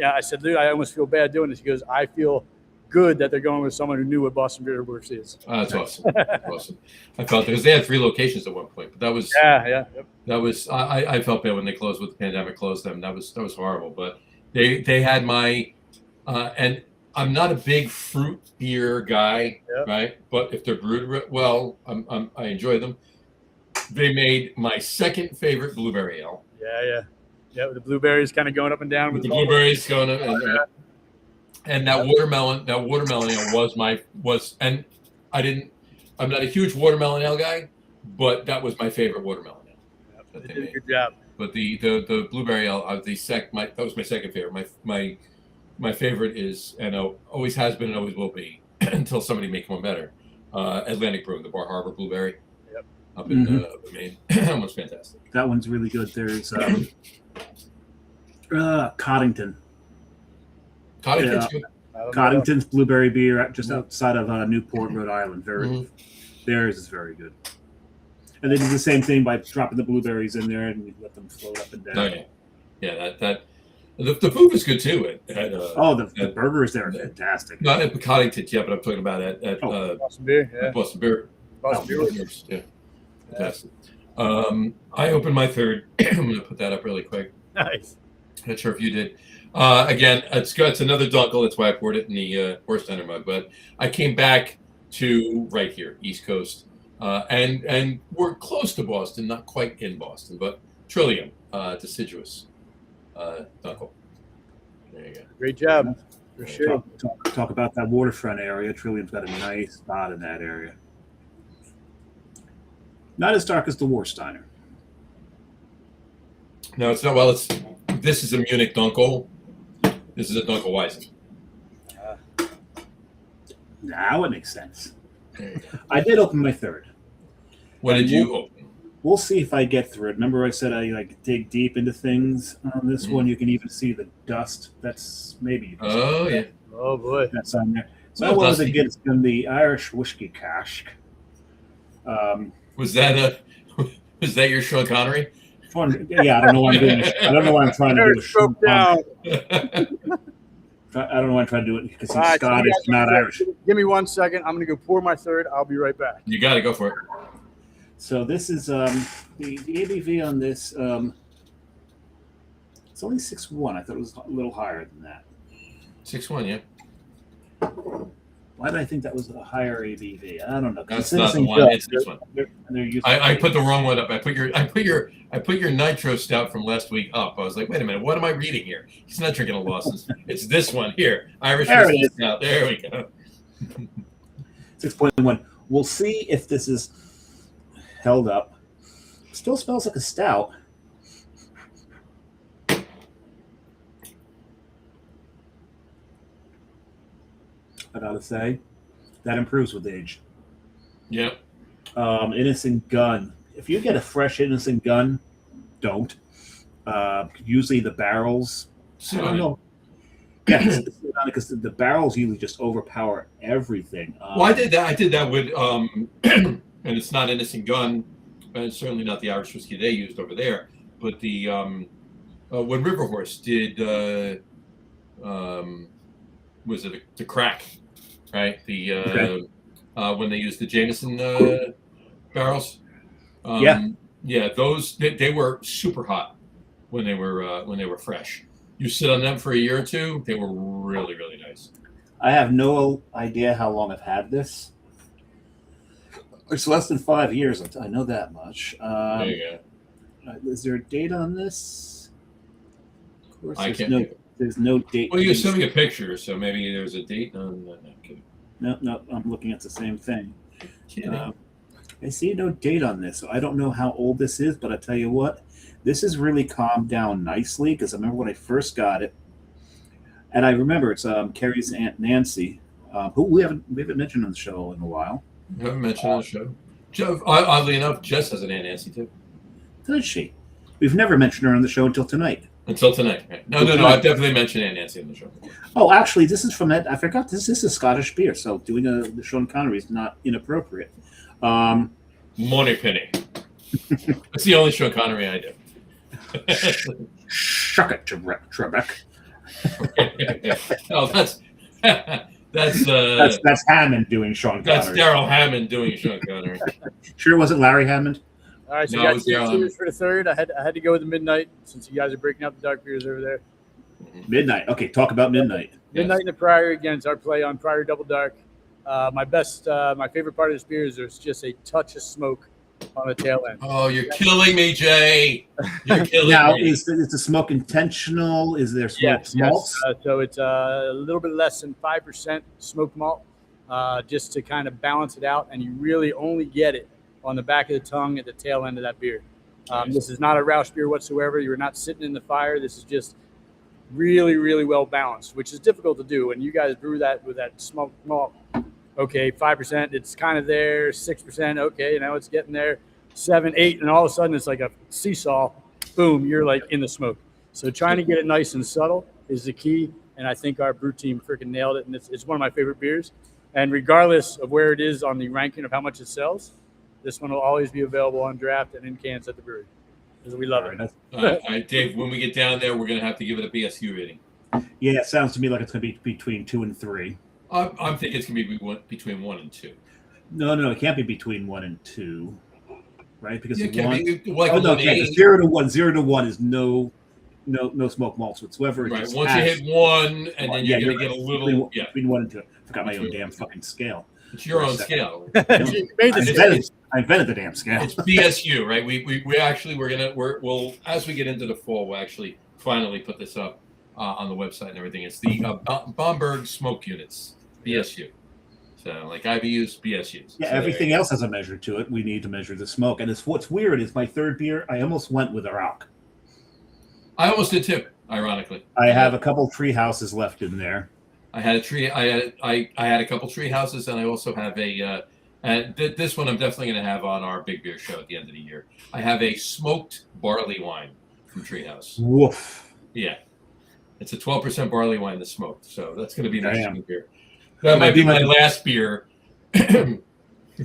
I said, "Dude, I almost feel bad doing this." He goes, "I feel good that they're going with someone who knew what Boston Beer Works is." That's awesome. Awesome. I felt because they had 3 locations at one point, but that was Yep. That was I felt bad when they closed, with the pandemic closed them. That was horrible. But they had my and I'm not a big fruit beer guy, right? But if they're brewed well, I enjoy them. They made my second favorite blueberry ale. Yeah. The blueberries kind of going up and down. With the blueberries going up and that watermelon ale I'm not a huge watermelon ale guy, but that was my favorite watermelon ale. They did a good job. But the blueberry ale, that was my second favorite. My favorite is, and always has been and always will be until somebody makes one better. Atlantic Brew, the Bar Harbor blueberry. Yep. Up in Maine. That one's fantastic. That one's really good. There's Coddington. Coddington's good. Coddington's blueberry beer just outside of Newport, Rhode Island. Theirs is very good. And they do the same thing by dropping the blueberries in there and you let them float up and down. Oh, yeah. The food is good too. The burgers there are fantastic. Not at Coddington, but I'm talking about at Boston Beer. Yeah. Boston Beer. Boston Beer. Yeah. Fantastic. I opened my third. I'm going to put that up really quick. Nice. Not sure if you did. Again, it's another Dunkel. That's why I poured it in the Horse Center mug. But I came back to right here, East Coast, and we're close to Boston, not quite in Boston, but Trillium, deciduous Dunkel. There you go. Great job, for sure. Talk about that waterfront area. Trillium's got a nice spot in that area. Not as dark as the Warsteiner. No, it's not. Well, this is a Munich Dunkel. This is a Dunkel Weizen. Now it makes sense. I did open my third. What did you open? We'll see if I get through it. Remember I said I dig deep into things on this one. You can even see the dust. That's maybe. Oh, yeah. Oh, boy. That's on there. So what was it again? It's been the Irish whiskey cask. Was that your Sean Connery? Yeah, I don't know why I'm doing. I don't know why I'm trying to do a Sean Connery. I don't know why I'm trying to do it because he's Scottish, not Irish. Give me 1 second. I'm going to go pour my third. I'll be right back. You got to go for it. So this is the ABV on this. It's only 6.1. I thought it was a little higher than that. 6.1, yeah. Why did I think that was a higher ABV? I don't know. That's not the one. It's this one. I put the wrong one up. I put your nitro stout from last week up. I was like, wait a minute, what am I reading here? He's not drinking a Lawson's. It's this one here. Irish whiskey stout. There we go. 6.1. We'll see if this is held up. Still smells like a stout. I gotta say, that improves with age. Yep. Innocent Gun. If you get a fresh Innocent Gun, don't. Usually the barrels. I don't know. Yeah, because the barrels usually just overpower everything. Well, I did that. I did that with, and it's not Innocent Gun, and it's certainly not the Irish whiskey they used over there. But the when River Horse did, was it the crack, right? The when they used the Jameson barrels. Yeah, those they were super hot when they were fresh. You sit on them for a year or two, they were really, really nice. I have no idea how long I've had this. It's less than 5 years. I know that much. There you go. Is there a date on this? Of course, there's no date. Well, you're sending a picture, so maybe there's a date. No, I'm looking at the same thing. I see no date on this, so I don't know how old this is, but I tell you what, this has really calmed down nicely because I remember when I first got it, and I remember it's Carrie's Aunt Nancy, who we haven't mentioned on the show in a while. We haven't mentioned on the show. Oddly enough, Jess has an Aunt Nancy too. Does she? We've never mentioned her on the show until tonight. Until tonight. Right. No. I've definitely mentioned Aunt Nancy on the show. Oh, actually, this is from that. I forgot. This is a Scottish beer, so doing the Sean Connery is not inappropriate. Money penny. That's the only Sean Connery I do. Shuck it, Trebek. Oh, that's Hammond doing Sean Connery. That's Daryl Hammond doing Sean Connery. Sure, wasn't Larry Hammond? All right, so you got cheers for the third. I had to go with the Midnight since you guys are breaking out the dark beers over there. Midnight. Okay, talk about Midnight. Midnight in the Priory, again, it's our play on Priory Double Dark. My favorite part of this beer is there's just a touch of smoke on the tail end. Oh, you're killing me, Jay. You're killing me. Now, is the smoke intentional? Is there smoke malts? Yes. So it's a little bit less than 5% smoked malt, just to kind of balance it out, and you really only get it on the back of the tongue at the tail end of that beer. This is not a Roush beer whatsoever. You're not sitting in the fire. This is just really, really well balanced, which is difficult to do. And you guys brew that with that smoked malt. Okay, 5%, it's kind of there. 6%, okay, now it's getting there. 7, 8, and all of a sudden it's like a seesaw. Boom, you're like in the smoke. So trying to get it nice and subtle is the key. And I think our brew team freaking nailed it. And it's one of my favorite beers. And regardless of where it is on the ranking of how much it sells, this one will always be available on draft and in cans at the brewery because we love it. All right, Dave, when we get down there, we're going to have to give it a BSU rating. Yeah, it sounds to me like it's going to be between 2 and 3. I'm thinking it's going to be between 1 and 2. No, it can't be between 1 and 2, right? Because it 0 to 1. 0 to 1 is no smoke malts whatsoever. Right. Once you hit 1, and then you're going to get a little between 1 and 2. I forgot my own damn fucking scale. It's your own scale. I invented the damn scale. It's BSU, right? We'll as we get into the fall, we'll actually finally put this up on the website and everything. It's the Bomberg smoke units, BSU. So like IBUs, BSUs. Yeah, so everything else has a measure to it. We need to measure the smoke. And what's weird is my third beer, I almost went with Iraq. I almost did too, ironically. I have a couple tree houses left in there. I had a tree. I had a couple tree houses, and I also have a. And this one I'm definitely going to have on our big beer show at the end of the year. I have a smoked barley wine from Treehouse. Woof. Yeah, it's a 12% barley wine that's smoked, so that's going to be an interesting beer. That But might be my last beer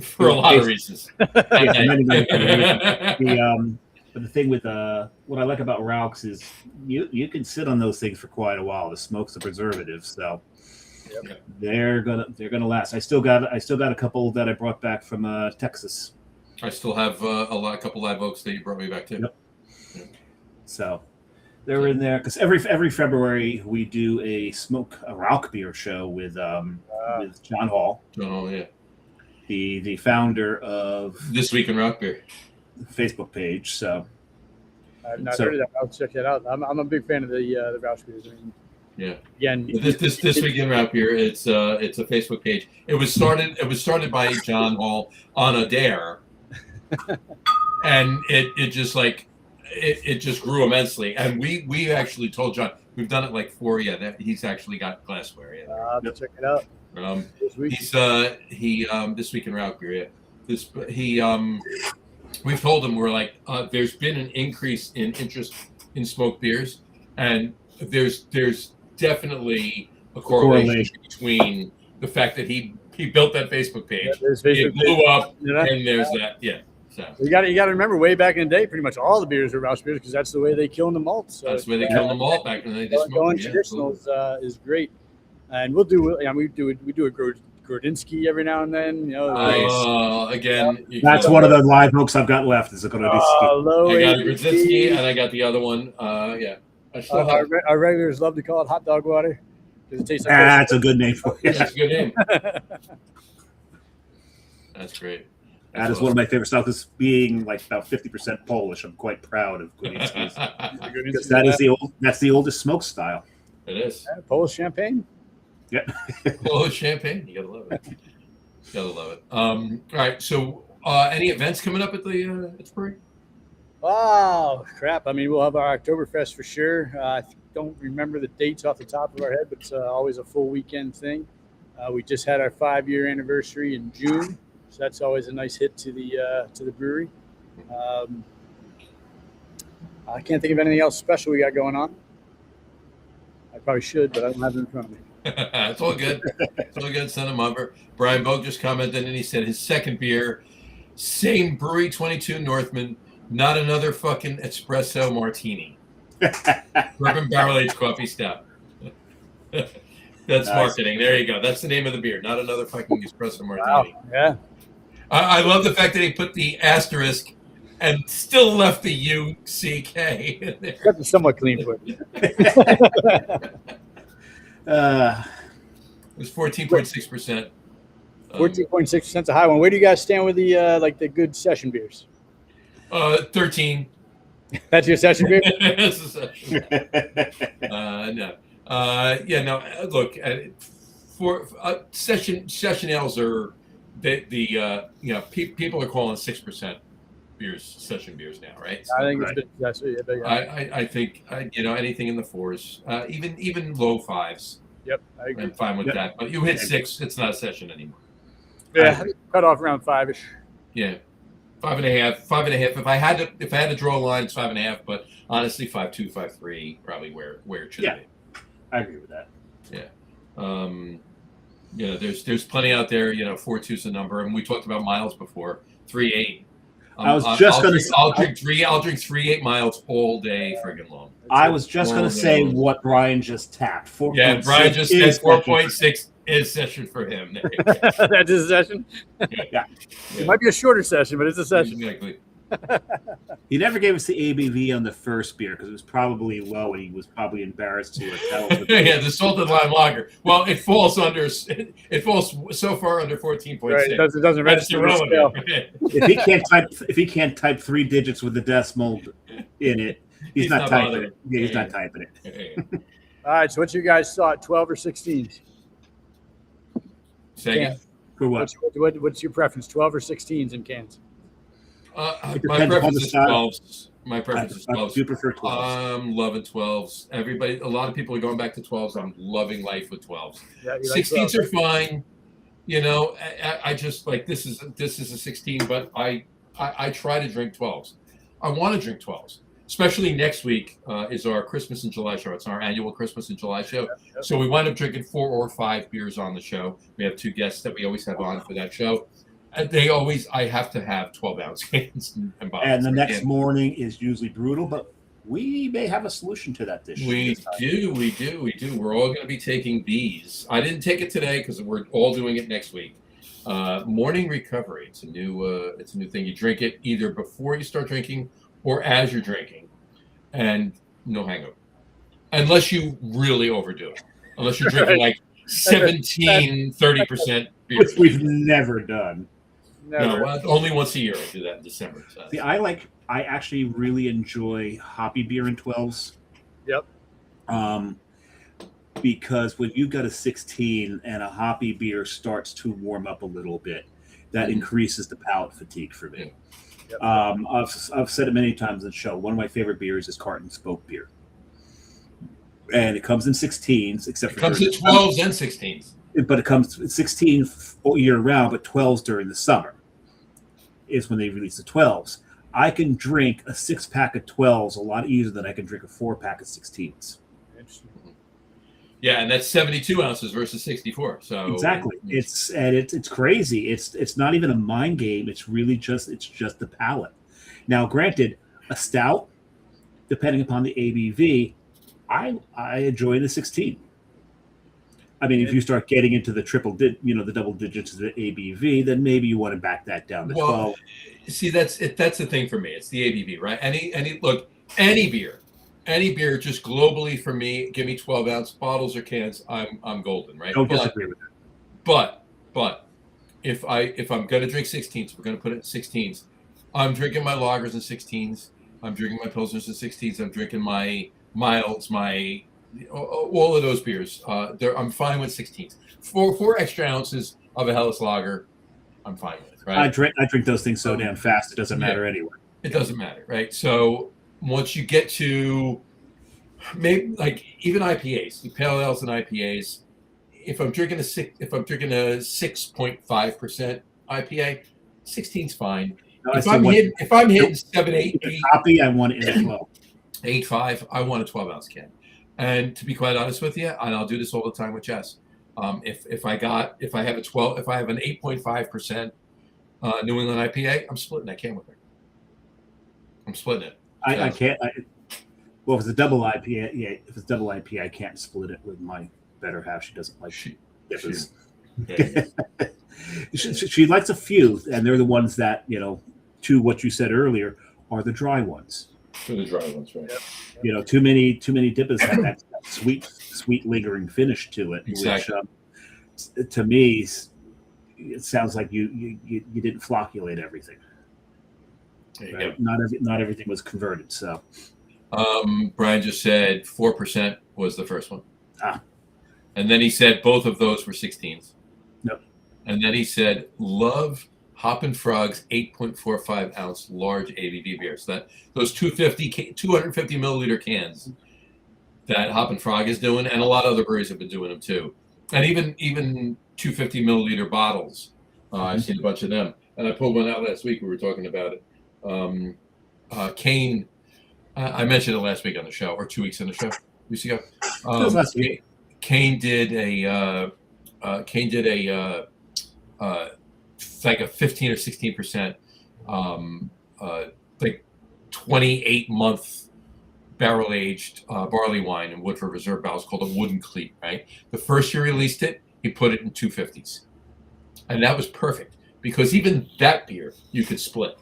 for a lot of reasons. But the thing with what I like about Rauch's is you can sit on those things for quite a while. The smoke's a preservative, so they're gonna last. I still got a couple that I brought back from Texas. I still have a couple live oaks that you brought me back to. Yep. So they're in there because every February we do a Rauch beer show with John Hall. John Hall, yeah. The founder of This Week in Rauch Beer Facebook page. So I've not heard of that. I'll check that out. I'm a big fan of the Rauch beers. I mean, yeah. Again, this Week in Rauch Beer. It's a Facebook page. It was started by John Hall on a dare, and it just it just grew immensely. And we actually told John we've done it like 4. Yeah, that he's actually got glassware. Yeah, check it out. This Week in Rauch Beer. Yeah, we've told him we're like there's been an increase in interest in smoked beers, and there's definitely a correlation between the fact that he built that Facebook page, it blew up, and there's that. Yeah. So you got to remember, way back in the day, pretty much all the beers were Rauch beers because that's the way they killed the malt. So that's the way they killed the malt back in the day. Going traditional is great, and we do a Grodinski every now and then. You know, again, that's one of the live oaks I've got left. Is a Grodinski. I got a Grodinski, and I got the other one. Yeah. Our regulars love to call it hot dog water because it tastes like that's a good name for it. That's a good name. That's great. That is one of my favorite styles. This being like about 50% Polish, I'm quite proud of Grodinski's. Because that's the oldest smoke style. It is. Polish champagne. Yeah. Polish champagne. You gotta love it. All right. So, any events coming up at the brewery? Oh crap! I mean, we'll have our Oktoberfest for sure. I don't remember the dates off the top of our head, but it's always a full weekend thing. We just had our 5-year anniversary in June, so that's always a nice hit to the brewery. I can't think of anything else special we got going on. I probably should, but I don't have it in front of me. It's all good. It's all good. Send them over. Brian Bogue just commented, and he said his second beer, same brewery, 22 Northman. Not another fucking espresso martini. Bourbon barrel-aged coffee stout. That's nice. Marketing. There you go. That's the name of the beer. Not another fucking espresso martini. Wow. Yeah. I love the fact that he put the asterisk and still left the UCK in there. Kept it somewhat clean for you. It was 14.6%. 14.6% is a high one. Where do you guys stand with the the good session beers? 13. That's your session beer? That's a session. No. No. Look, for session ales are people are calling 6% beers session beers now, right? So, I think it's big. I think anything in the 4s, even low 5s. Yep, I agree. I'm fine with that. But you hit 6, it's not a session anymore. Yeah, cut off around 5-ish. Yeah. 5.5. If I had to draw a line, it's 5.5. But honestly, 5.2, 5.3, probably where it should be. I agree with that. Yeah. There's plenty out there. 4.2's the number, and we talked about miles before. 3.8. I was just going to say I'll drink 3.8 miles all day, friggin' long. I was just going to say what Brian just tapped. 4. Yeah, Brian just said 4.6 is session for him. That's his session? Yeah. It might be a shorter session, but it's a session. Exactly. He never gave us the ABV on the first beer because it was probably low and he was probably embarrassed to tell us. Yeah, the salted lime lager. Well, it falls so far under 14.6. Right, it doesn't register the scale. If he can't type 3 digits with the decimal in it, he's not typing it. Yeah, he's not typing it. All right, so what's your guys' thought? 12 or 16s? Say again? For what? What's your preference? 12 or 16s in cans? It My depends upon preference the is style. 12s. My preference is I 12s. do prefer 12s. I'm loving 12s. Everybody, a lot of people are going back to 12s. I'm loving life with 12s. Yeah, you like 16s 12, are right? fine. You know, I just like this is a 16, but I try to drink 12s. I want to drink 12s, especially next week is our Christmas in July show. It's our annual Christmas in July show. Yep. So we wind up drinking 4 or 5 beers on the show. We have 2 guests that we always have on for that show. I have to have 12-ounce cans and bottles. And the next morning is usually brutal, but we may have a solution to that this We do. We're all going to be taking these. I didn't take it today because we're all doing it next week. Morning recovery. It's a new thing. You drink it either before you start drinking or as you're drinking, and no hangover, unless you really overdo it. Unless you're drinking like 17, 30% beer, which we've never done. Never. No, only once a year I do that in December. So. See, I actually really enjoy hoppy beer in 12s. Yep. Because when you've got a 16 and a hoppy beer starts to warm up a little bit, that increases the palate fatigue for me. Yep. I've said it many times on the show. One of my favorite beers is Carton Spoke beer. And it comes in 16s, except for... It comes in 12s and 16s. But it comes 16 all year round, but 12s during the summer is when they release the 12s. I can drink a 6-pack of 12s a lot easier than I can drink a 4-pack of 16s. Interesting. Yeah, and that's 72 ounces versus 64. So exactly, it's crazy. It's not even a mind game. It's really just the palate. Now, granted, a stout, depending upon the ABV, I enjoy the 16. I mean, if you start getting into the the double digits of the ABV, then maybe you want to back that down to 12. See, that's the thing for me. It's the ABV, right? Any beer, just globally for me, give me 12-ounce bottles or cans. I'm golden, right? Don't disagree with that. But if I'm gonna drink 16s, we're gonna put it in 16s. I'm drinking my lagers in 16s. I'm drinking my pilsners in 16s. I'm drinking my milds, all of those beers. I'm fine with 16s. 4 extra ounces of a Helles lager, I'm fine with. Right? I drink those things so damn fast it doesn't matter anyway. It doesn't matter, right? So once you get to maybe like even IPAs, the pale ales and IPAs, if I'm drinking a 6.5% IPA, 16's fine. No, if I'm hitting 7, 8, hoppy, I want it in 12. 8.5, I want a 12-ounce can. And to be quite honest with you, and I'll do this all the time with Jess. If I have an 8.5% New England IPA, I'm splitting that can with her. I'm splitting it. I can't. Well, if it's a double IPA, if it's double IPA, I can't split it with my better half. She doesn't like she likes a few, and they're the ones that, to what you said earlier, are the dry ones. For the dry ones, right? Yep. Too many dippers have that sweet lingering finish to it. Exactly. Which, to me, it sounds like you didn't flocculate everything. Right? Not everything was converted. So, Brian just said 4% was the first one. And then he said both of those were 16s. Nope. And then he said love Hoppin' Frog's 8.45 ounce large ABV beers. That those 250 milliliter cans that Hoppin' Frog is doing, and a lot of other breweries have been doing them too. And even 250 milliliter bottles. I've seen a bunch of them. And I pulled one out last week. We were talking about it. Kane, I mentioned it last week on the show, or 2 weeks on the show. Weeks ago. Last week. Kane did a like a 15 or 16%, like 28-month barrel aged barley wine in Woodford Reserve barrels called a Wooden Cleat. Right, the first year he released it, he put it in 250s, and that was perfect because even that beer you could split.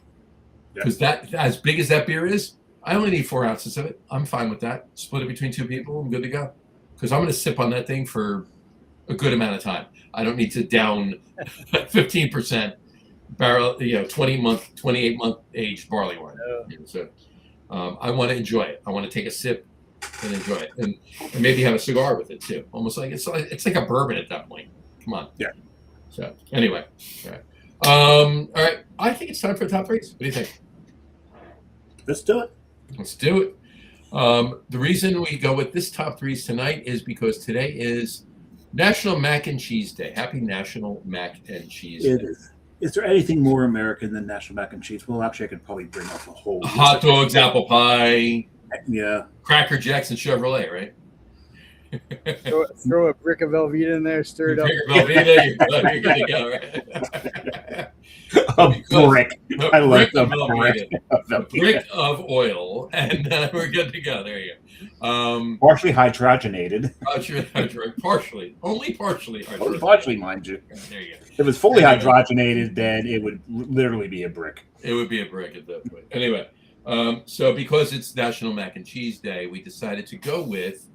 Because that, as big as that beer is, I only need 4 ounces of it. I'm fine with that. Split it between 2 people. I'm good to go. Because I'm going to sip on that thing for a good amount of time. I don't need to down 15% barrel, 28-month aged barley wine. So I want to enjoy it. I want to take a sip and enjoy it, and maybe have a cigar with it too. Almost like it's like a bourbon at that point. Come on. Yeah. So anyway, all right. I think it's time for top threes. What do you think? Let's do it. Let's do it. The reason we go with this top threes tonight is because today is National Mac and Cheese Day. Happy National Mac and Cheese Day. It is. Is there anything more American than National Mac and Cheese? Well, actually, I could probably bring up a whole hot dogs, apple pie, Cracker Jacks, and Chevrolet, right? Throw a brick of Velveeta in there, stir it up. Velveeta, you're good to go, right? A brick. I love the brick. A brick of oil, and we're good to go. There you go. Partially hydrogenated. Partially. Only partially hydrogenated. Only partially, mind you. There you go. If it was fully hydrogenated, then it would literally be a brick. It would be a brick at that point. Anyway, so because it's National Mac and Cheese Day, we decided to go with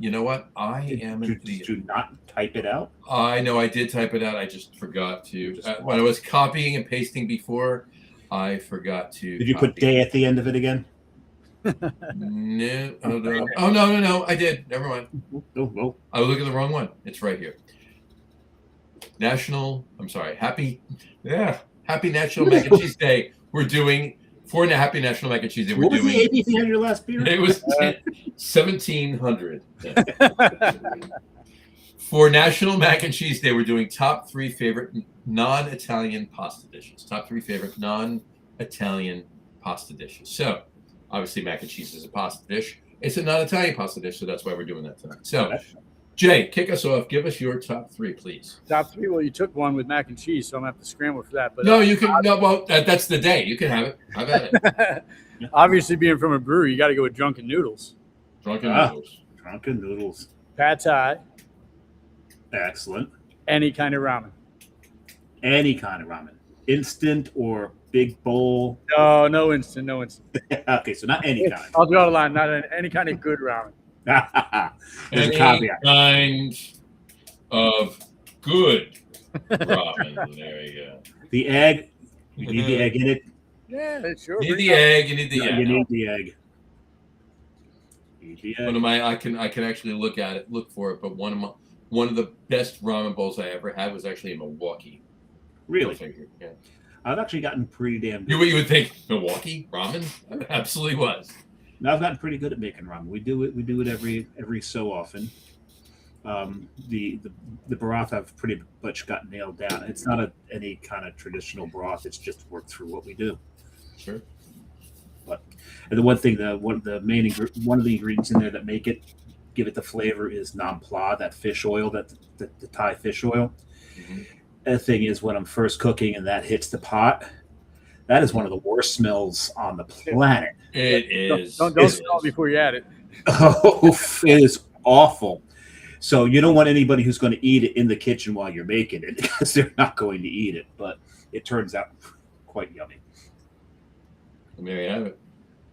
you know what? Did you not type it out? I know I did type it out. I just forgot to. When I was copying and pasting before, I forgot to. Did you put day at the end of it again? No. Oh, no. I did. Never mind. No. I was looking at the wrong one. It's right here. Happy National Mac and Cheese Day. We're doing. For a Happy National Mac and Cheese Day, what was the ABV on your last beer? It was 1,700. For National Mac and Cheese Day, we're doing top 3 favorite non-Italian pasta dishes. Top 3 favorite non-Italian pasta dishes. So, obviously, mac and cheese is a pasta dish. It's a non-Italian pasta dish, so that's why we're doing that tonight. So, Jay, kick us off. Give us your top 3, please. Top 3? Well, you took one with mac and cheese, so I'm going to have to scramble for that. But no, you can. No, well, that's the day. You can have it. Have at it. Obviously, being from a brewery, you got to go with drunken noodles. Drunken noodles. Pad Thai. Excellent. Any kind of ramen. Instant or big bowl? No instant. Okay, so not any kind. I'll draw the line. Not any kind of good ramen. Any kind of good ramen. There you go. The egg. You need the egg in it. Yeah, sure. You need the egg. You need the egg. You need the egg. One of my, I can actually look for it. But one of the best ramen bowls I ever had was actually in Milwaukee. Really? Yeah. I've actually gotten pretty damn good. You would think Milwaukee ramen? It absolutely was. Now, I've gotten pretty good at making ramen. We do it every so often. The broth I've pretty much got nailed down. It's not any kind of traditional broth. It's just worked through what we do. Sure. And the one thing, one of the ingredients in there that give it the flavor is nampla, that fish oil, the Thai fish oil. Mm-hmm. The thing is, when I'm first cooking and that hits the pot, that is one of the worst smells on the planet. It is. Don't smell it before you add it. Oh, it is awful. So you don't want anybody who's going to eat it in the kitchen while you're making it, because they're not going to eat it. But it turns out quite yummy. There you have it.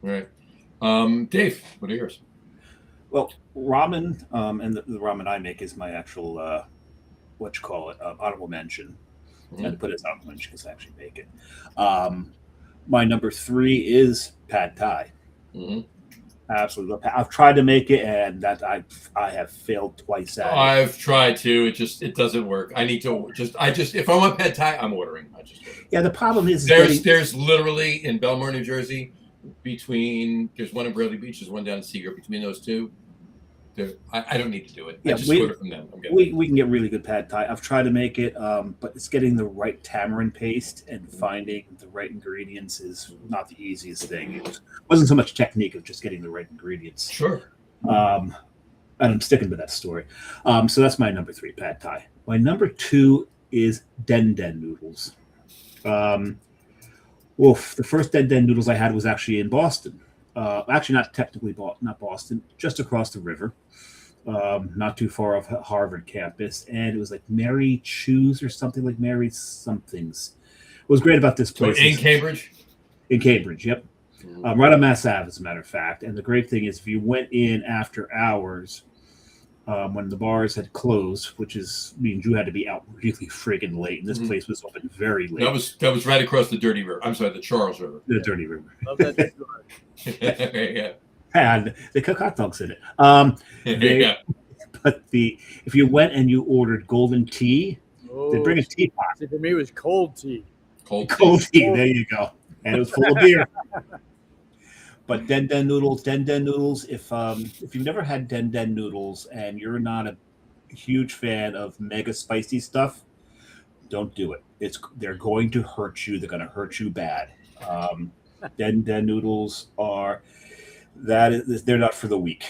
All right. Dave, what are yours? Well, ramen, and the ramen I make is my actual, honorable mention. Mm-hmm. I had to put it as honorable mention because I actually make it. My number 3 is Pad Thai. Mm-hmm. Absolutely. I've tried to make it, and that I have failed twice at it. I've tried to. It doesn't work. I need to if I want Pad Thai, I'm ordering. Yeah, the problem is there's literally in Belmore, New Jersey, there's one in Bradley Beach, there's one down in Seagirt. Between those two, I don't need to do it. Yeah, I just order from them. We can get really good Pad Thai. I've tried to make it, but it's getting the right tamarind paste and finding the right ingredients is not the easiest thing. It wasn't so much technique of just getting the right ingredients. Sure. And I'm sticking to that story. So that's my number 3, Pad Thai. My number 2 is Den noodles. The first Den noodles I had was actually in Boston. Actually, not technically, not Boston, just across the river, not too far off Harvard campus, and it was like Mary Chews or something like Mary somethings. What was great about this place in Cambridge? In Cambridge, yep. Right on Mass Ave, as a matter of fact. And the great thing is, if you went in after hours, when the bars had closed, which means you had to be out really friggin' late, and this place was open very late. That was right across the Dirty River. I'm sorry, the Charles River. The Dirty River. Love that. Yeah. And they cook hot dogs in it. Yeah. But if you went and you ordered golden tea, they'd bring a teapot. See, for me, it was cold tea. Cold tea. There you go. and it was full of beer. But den noodles. If you've never had den noodles and you're not a huge fan of mega spicy stuff, don't do it. They're going to hurt you. They're going to hurt you bad. Den noodles they're not for the weak.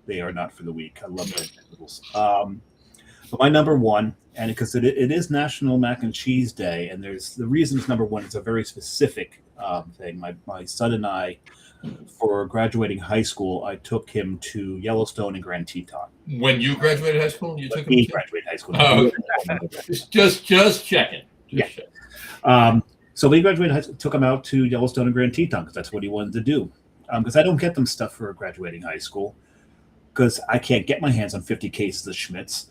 They are not for the weak. I love den noodles. But my number one, and because it is National Mac and Cheese Day, and there's the reason it's number one. It's a very specific thing. My son and I, for graduating high school, I took him to Yellowstone and Grand Teton. When you graduated high school, you took him. He graduated high school. Oh, just checking. So we graduated high school, took him out to Yellowstone and Grand Teton because that's what he wanted to do. Because I don't get them stuff for graduating high school because I can't get my hands on 50 cases of Schmitz.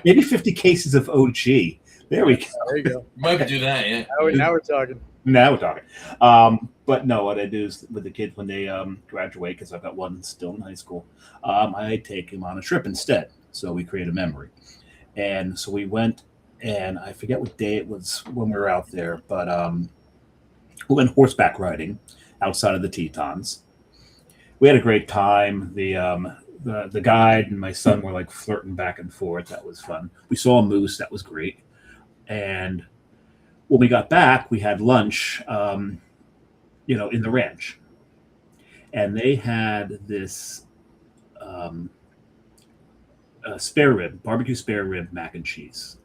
Maybe 50 cases of OG. There we go. There you go. Might do that, yeah. Now we're talking. Now we're talking. But no, what I do is with the kids when they graduate, because I've got one still in high school, I take him on a trip instead. So we create a memory. And so we went, and I forget what day it was when we were out there, but we went horseback riding outside of the Tetons. We had a great time. The guide and my son were like flirting back and forth. That was fun. We saw a moose. That was great. And when we got back, we had lunch, in the ranch. And they had this barbecue spare rib mac and cheese.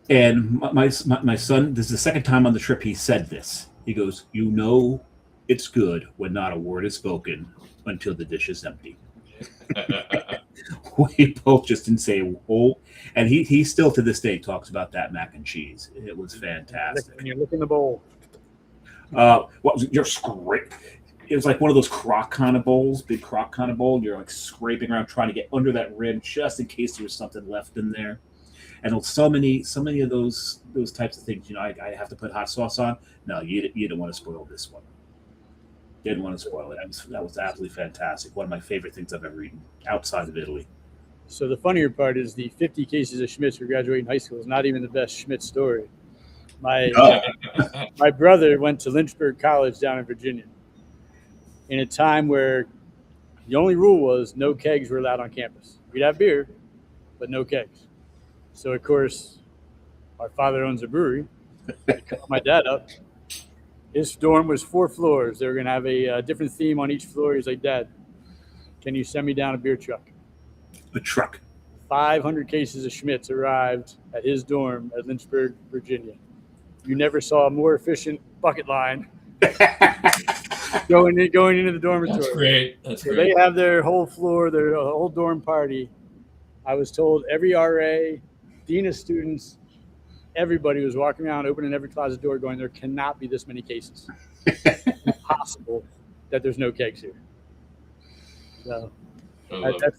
And my son, this is the second time on the trip he said this. He goes, it's good when not a word is spoken until the dish is empty. We both just didn't say a whole, and he still to this day talks about that mac and cheese. It was fantastic. When you look in the bowl. What was it? You're scraping. It was like one of those crock kind of bowls, big crock kind of bowl. You're like scraping around trying to get under that rib just in case there was something left in there. And so many of those types of things. I have to put hot sauce on. No, you didn't want to spoil this one. Didn't want to spoil it. That was absolutely fantastic. One of my favorite things I've ever eaten outside of Italy. So the funnier part is the 50 cases of Schmitz for graduating high school is not even the best Schmitz story. My brother went to Lynchburg College down in Virginia in a time where the only rule was no kegs were allowed on campus. We'd have beer, but no kegs. So, of course, my father owns a brewery. I called my dad up. His dorm was 4 floors. They were going to have a different theme on each floor. He's like, Dad, can you send me down a beer truck? A truck. 500 cases of Schmitz arrived at his dorm at Lynchburg, Virginia. You never saw a more efficient bucket line going into the dormitory. That's great. So they have their whole floor, their whole dorm party. I was told every RA, dean of students, everybody was walking around, opening every closet door, going, there cannot be this many cases. It's impossible that there's no kegs here. So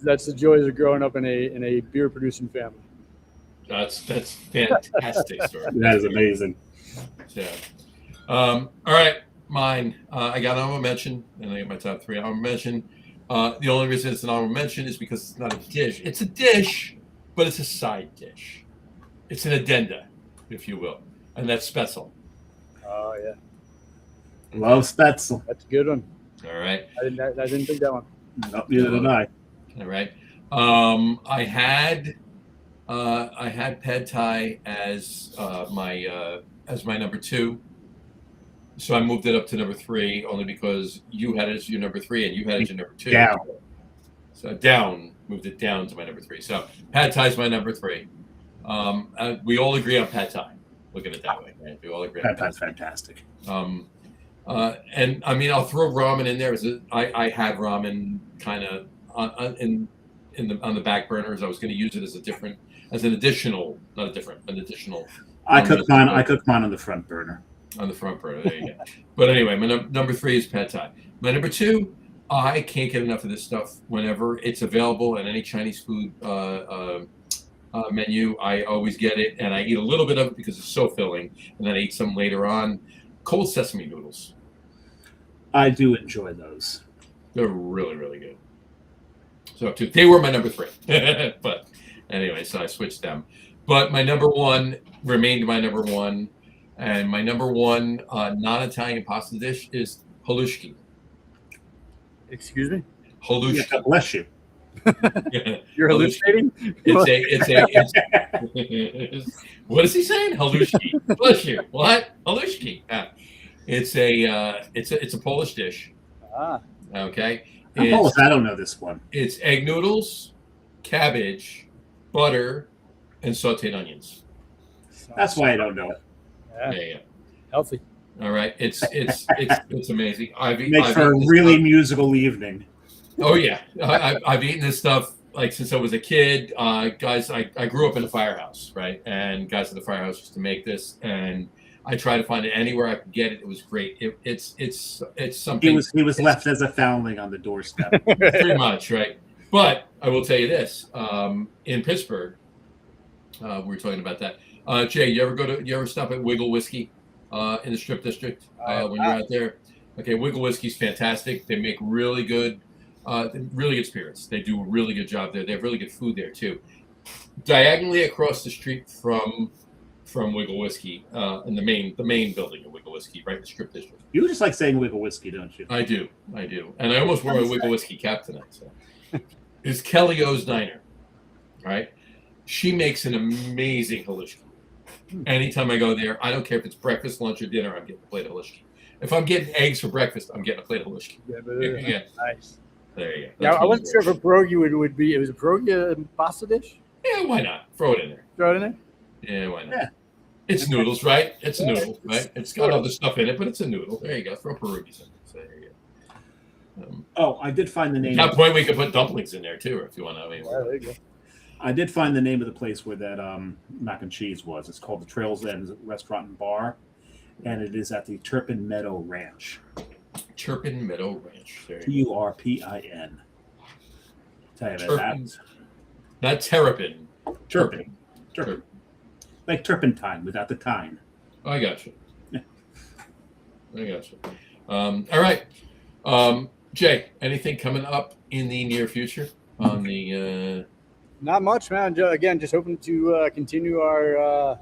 that's the joys of growing up in a beer producing family. That's fantastic story. That is amazing. Yeah. All right, mine. I got an honorable mention, and I got my top 3 honorable mention. The only reason it's an honorable mention is because it's not a dish. It's a dish, but it's a side dish. It's an addenda, if you will, and that's Spätzle. Oh yeah, love Spätzle. That's a good one. All right. I didn't think that one. Nope, neither did I. All right. I had Pad Thai as my number 2. So I moved it up to number 3 only because you had it as your number 3 and you had it as your number 2. Down. So moved it down to my number 3. So Pad Thai is my number 3. We all agree on Pad Thai. Look at it that way, right? We all agree. Pad Thai's fantastic. And I mean, I'll throw ramen in there. I had ramen kind of on the back burners. I was going to use it an additional. I cook mine on the front burner. On the front burner, there you go. But anyway, my number 3 is Pad Thai. My number 2, I can't get enough of this stuff whenever it's available at any Chinese food menu. I always get it, and I eat a little bit of it because it's so filling, and then I eat some later on. Cold sesame noodles. I do enjoy those. They're really, really good. So they were my number 3. But anyway, so I switched them. But my number one remained my number one. And my number one non-Italian pasta dish is halushki. Excuse me? Halushki. Yeah, God bless you. You're hallucinating? What is he saying? Halushki. Bless you. What? Halushki. It's a Polish dish. Ah. Okay. Polish. I don't know this one. It's egg noodles, cabbage, butter, and sauteed onions. That's why I don't know it. Yeah. Healthy. All right. It's amazing. Makes for a really musical evening. Oh yeah, I've eaten this stuff like since I was a kid. Guys, I grew up in a firehouse, right? And guys at the firehouse used to make this, and I try to find it anywhere I could get it. It was great. It's something. He was left as a foundling on the doorstep. Pretty much, right? But I will tell you this: in Pittsburgh, we were talking about that. Jay, you ever stop at Wiggle Whiskey in the Strip District when you're out there? Okay, Wiggle Whiskey's fantastic. They make really good spirits. They do a really good job there. They have really good food there too. Diagonally across the street from Wiggle Whiskey, in the main building of Wiggle Whiskey, right in the Strip District. You just like saying Wiggle Whiskey, don't you? I do, and I almost wore my Wiggle Whiskey cap tonight. So, it's Kelly O's Diner, right? She makes an amazing halushki. Anytime I go there, I don't care if it's breakfast, lunch, or dinner. I'm getting a plate of halushki. If I'm getting eggs for breakfast, I'm getting a plate of halushki. Yeah. Nice. There you go. Yeah, I wasn't sure if a pierogi would be. It was a pierogi pasta dish. Yeah, why not? Throw it in there. Throw it in there. Yeah, why not? Yeah. It's noodles, right? It's a noodle, right? It's got other stuff in it, but it's a noodle. There you go. Throw pierogies in it. So there you go. I did find the name. At that point, we could put dumplings in there too, if you want to. There you go. I did find the name of the place where that mac and cheese was. It's called the Trails End Restaurant and Bar, and it is at the Turpin Meadow Ranch. Turpin Meadow Ranch. Turpin. Tell you about that. Not terrapin. Turpin. Like turpentine without the tine. I got you. I got you. All right. Jay, anything coming up in the near future on the Not much, man. Again, just hoping to continue our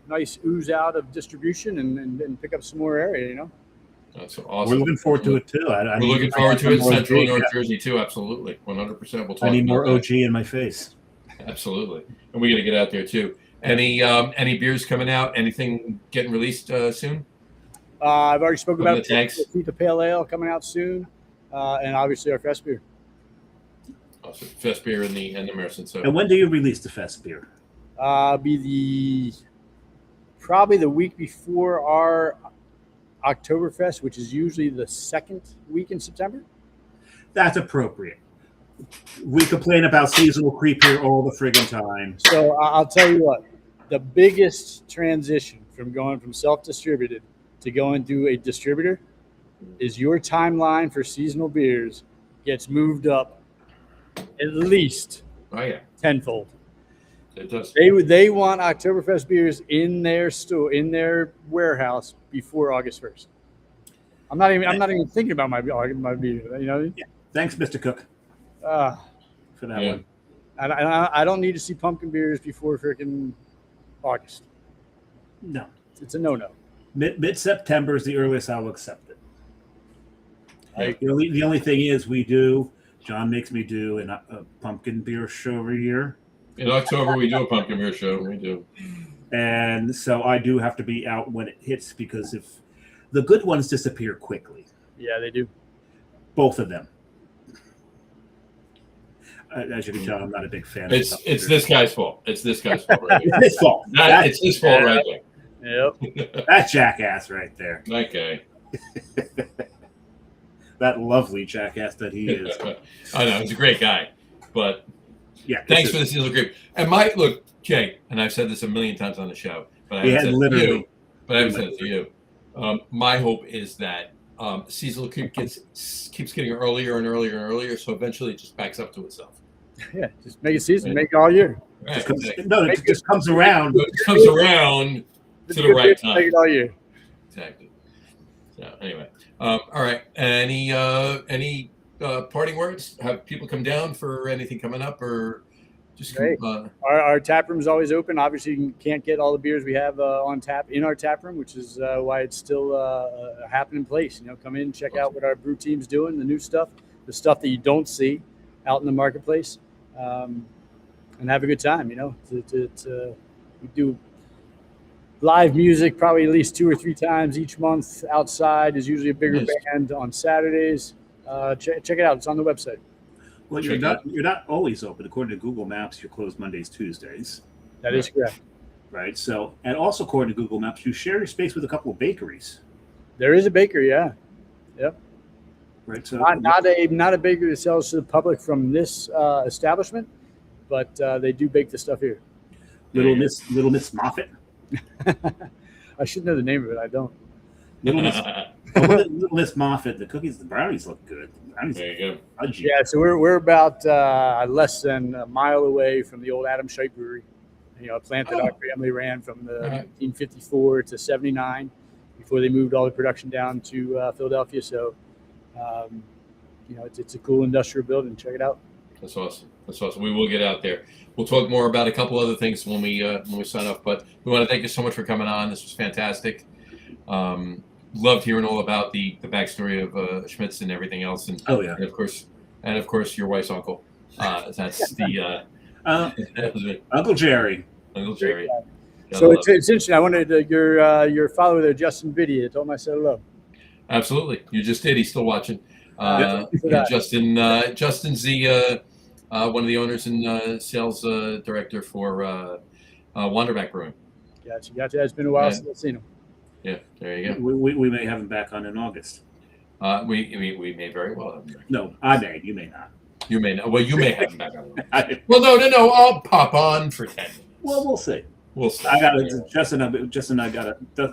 nice ooze out of distribution and pick up some more area, you know? That's awesome. We're looking forward to it, too. We're looking forward to it. Central North Jersey, too. Absolutely. 100%. We'll talk. I need more OG in my face. Absolutely. And we got to get out there, too. Any beers coming out? Anything getting released soon? I've already spoken about the tanks. The Pale Ale coming out soon, and obviously our Fest beer. Awesome. Fest beer and the Merson. So. And when do you release the Fest beer? Be probably the week before our Oktoberfest, which is usually the second week in September. That's appropriate. We complain about seasonal creep here all the friggin' time. So I'll tell you what, the biggest transition from going from self-distributed to going to a distributor is your timeline for seasonal beers gets moved up at least tenfold. It does. They want Oktoberfest beers in their store, in their warehouse before August 1st. I'm not even thinking about my beer. You know. Yeah. Thanks, Mr. Cook, for that one. I don't need to see pumpkin beers before freaking August. No, it's a no-no. Mid-September is the earliest I'll accept it. Right. The only thing is John makes me do a pumpkin beer show every year. In October, we do a pumpkin beer show. We do. And so I do have to be out when it hits because if the good ones disappear quickly. Yeah, they do. Both of them. As you can tell, I'm not a big fan. It's this guy's fault. It's this guy's fault. Right It's his fault. It's his fault right there. Yep. That jackass right there. Okay. That lovely jackass that he is. I know he's a great guy, but yeah. Thanks for the seasonal creep. And look, Jay, and I've said this a million times on the show, but I haven't said it to you. My hope is that seasonal creep keeps getting earlier and earlier and earlier, so eventually it just backs up to itself. Yeah, just make it season, make it all year. Right. It just comes around. It comes around to the right time. Make it all year. Exactly. So anyway, all right. Any parting words? Have people come down for anything coming up, or Just Great. Our tap room is always open. Obviously, you can't get all the beers we have on tap in our tap room, which is why it's still a happening place. Come in, check out what our brew team's doing, the new stuff, the stuff that you don't see out in the marketplace, and have a good time. We do live music probably at least 2 or 3 times each month. Outside is usually a bigger band on Saturdays. Check it out. It's on the website. Well, you're not always open. According to Google Maps, you're closed Mondays, Tuesdays. That is correct. Right. So, and also according to Google Maps, you share your space with a couple of bakeries. There is a bakery, yeah. Yep. Right. So not a bakery that sells to the public from this establishment, but they do bake the stuff here. Little Miss Moffat. I should know the name of it. I don't. Little Miss Moffat. The cookies, the brownies look good. There you go. Fudgy. Yeah, so we're about less than a mile away from the old Adam Scheit Brewery. A plant that our family ran from the 1954 to 79 before they moved all the production down to Philadelphia. So, it's a cool industrial building. Check it out. That's awesome. We will get out there. We'll talk more about a couple other things when we sign off. But we want to thank you so much for coming on. This was fantastic. Loved hearing all about the backstory of Schmitz and everything else. And and of course your wife's uncle. That's the Uncle Jerry. Uncle Jerry. So it's interesting. I wanted your follower there, Justin Biddy. I told him I said hello. Absolutely, you just did. He's still watching. Justin's the one of the owners and sales director for Wanderback Brewing. Gotcha. It's been a while since I've seen him. Yeah, there you go. We may have him back on in August. We may very well have him back. No, I may. You may not. You may not. Well, you may have him back on. Well, no. I'll pop on for 10 minutes. Well, we'll see. I got Justin and I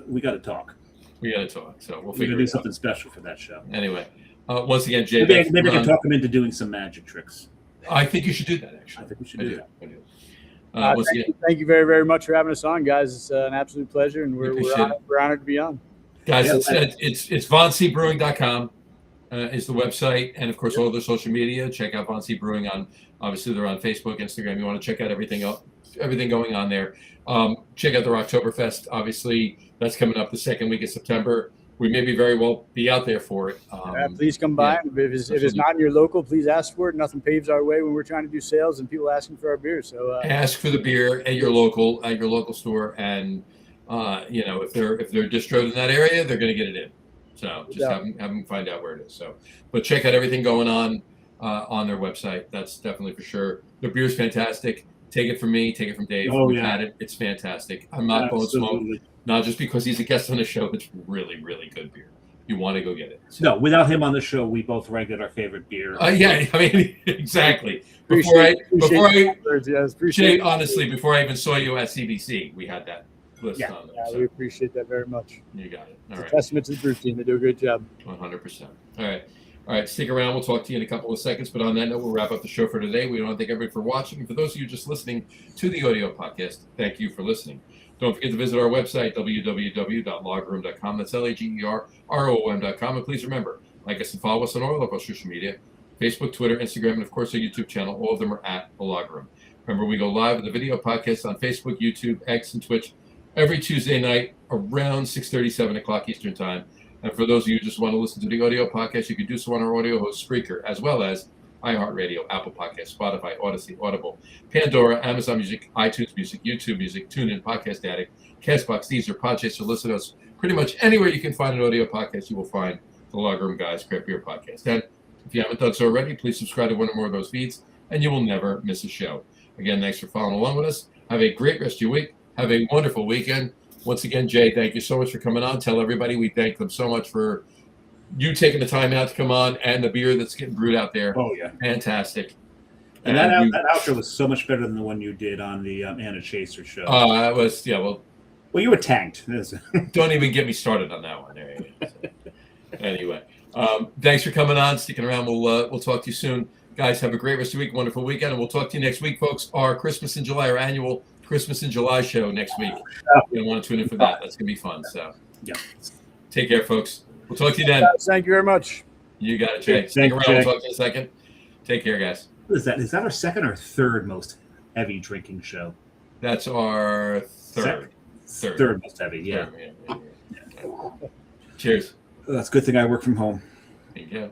we got to talk. We got to talk. So we'll figure do something special for that show. Anyway, once again, Jay. Maybe I can talk him into doing some magic tricks. I think you should do that. Actually, I think we should do that. Thank you very, very much for having us on, guys. It's an absolute pleasure, and we're honored to be on. Guys, it's VonCBrewing.com is the website, and of course all their social media. Check out Von C Brewing on. Obviously, they're on Facebook, Instagram. You want to check out everything going on there. Check out their Oktoberfest. Obviously, that's coming up the second week of September. We may very well be out there for it. Please come by. If it's not in your local, please ask for it. Nothing paves our way when we're trying to do sales and people asking for our beer. So ask for the beer at your local store, and if they're distroed in that area, they're going to get it in. So just have them find out where it is. So, but check out everything going on their website. That's definitely for sure. The beer's fantastic. Take it from me. Take it from Dave. We've had it. It's fantastic. I'm not blowing smoke. Not just because he's a guest on the show. It's really, really good beer. You want to go get it. So. No, without him on the show, we both ranked it our favorite beer. Yeah, I mean, exactly. Before I even saw you at CBC, we had that list on there. Yeah, we appreciate that very much. You got it. All it's right. a testament to the brew team. They do a great job. 100%. All right, stick around. We'll talk to you in a couple of seconds. But on that note, we'll wrap up the show for today. We want to thank everybody for watching. And for those of you just listening to the audio podcast, thank you for listening. Don't forget to visit our website, www.lageroom.com. That's LAGEROOM.com. And please remember, like us and follow us on all of our social media, Facebook, Twitter, Instagram, and of course our YouTube channel. All of them are at The Lager Room. Remember, we go live with the video podcast on Facebook, YouTube, X, and Twitch every Tuesday night around 6:30, 7 o'clock Eastern Time. And for those of you who just want to listen to the audio podcast, you can do so on our audio host, Spreaker, as well as iHeartRadio, Apple Podcasts, Spotify, Odyssey, Audible, Pandora, Amazon Music, iTunes Music, YouTube Music, TuneIn, Podcast Addict, Castbox, Deezer, Podchaser, listen to us. Pretty much anywhere you can find an audio podcast, you will find the Lager Room Guys Craft Beer Podcast. And if you haven't done so already, please subscribe to one or more of those feeds, and you will never miss a show. Again, thanks for following along with us. Have a great rest of your week. Have a wonderful weekend. Once again, Jay, thank you so much for coming on. Tell everybody we thank them so much for you taking the time out to come on, and the beer that's getting brewed out there. Oh, yeah. Fantastic. And that outro was so much better than the one you did on the Anna Chaser show. It was, yeah, well, you were tanked. Don't even get me started on that one. There you go. So, anyway, thanks for coming on, sticking around. We'll talk to you soon. Guys, have a great rest of the week, wonderful weekend, and we'll talk to you next week, folks. Our Christmas in July, our annual Christmas in July show next week. You're going to want to tune in for that. That's going to be fun. So, yeah. Take care, folks. We'll talk to you then. Thank you very much. You got it, Jay. Stick around. We'll talk to you in a second. Take care, guys. What is that? Is that our second or third most heavy drinking show. That's our third most heavy. Yeah. Yeah. Cheers. That's a good thing I work from home. There you go.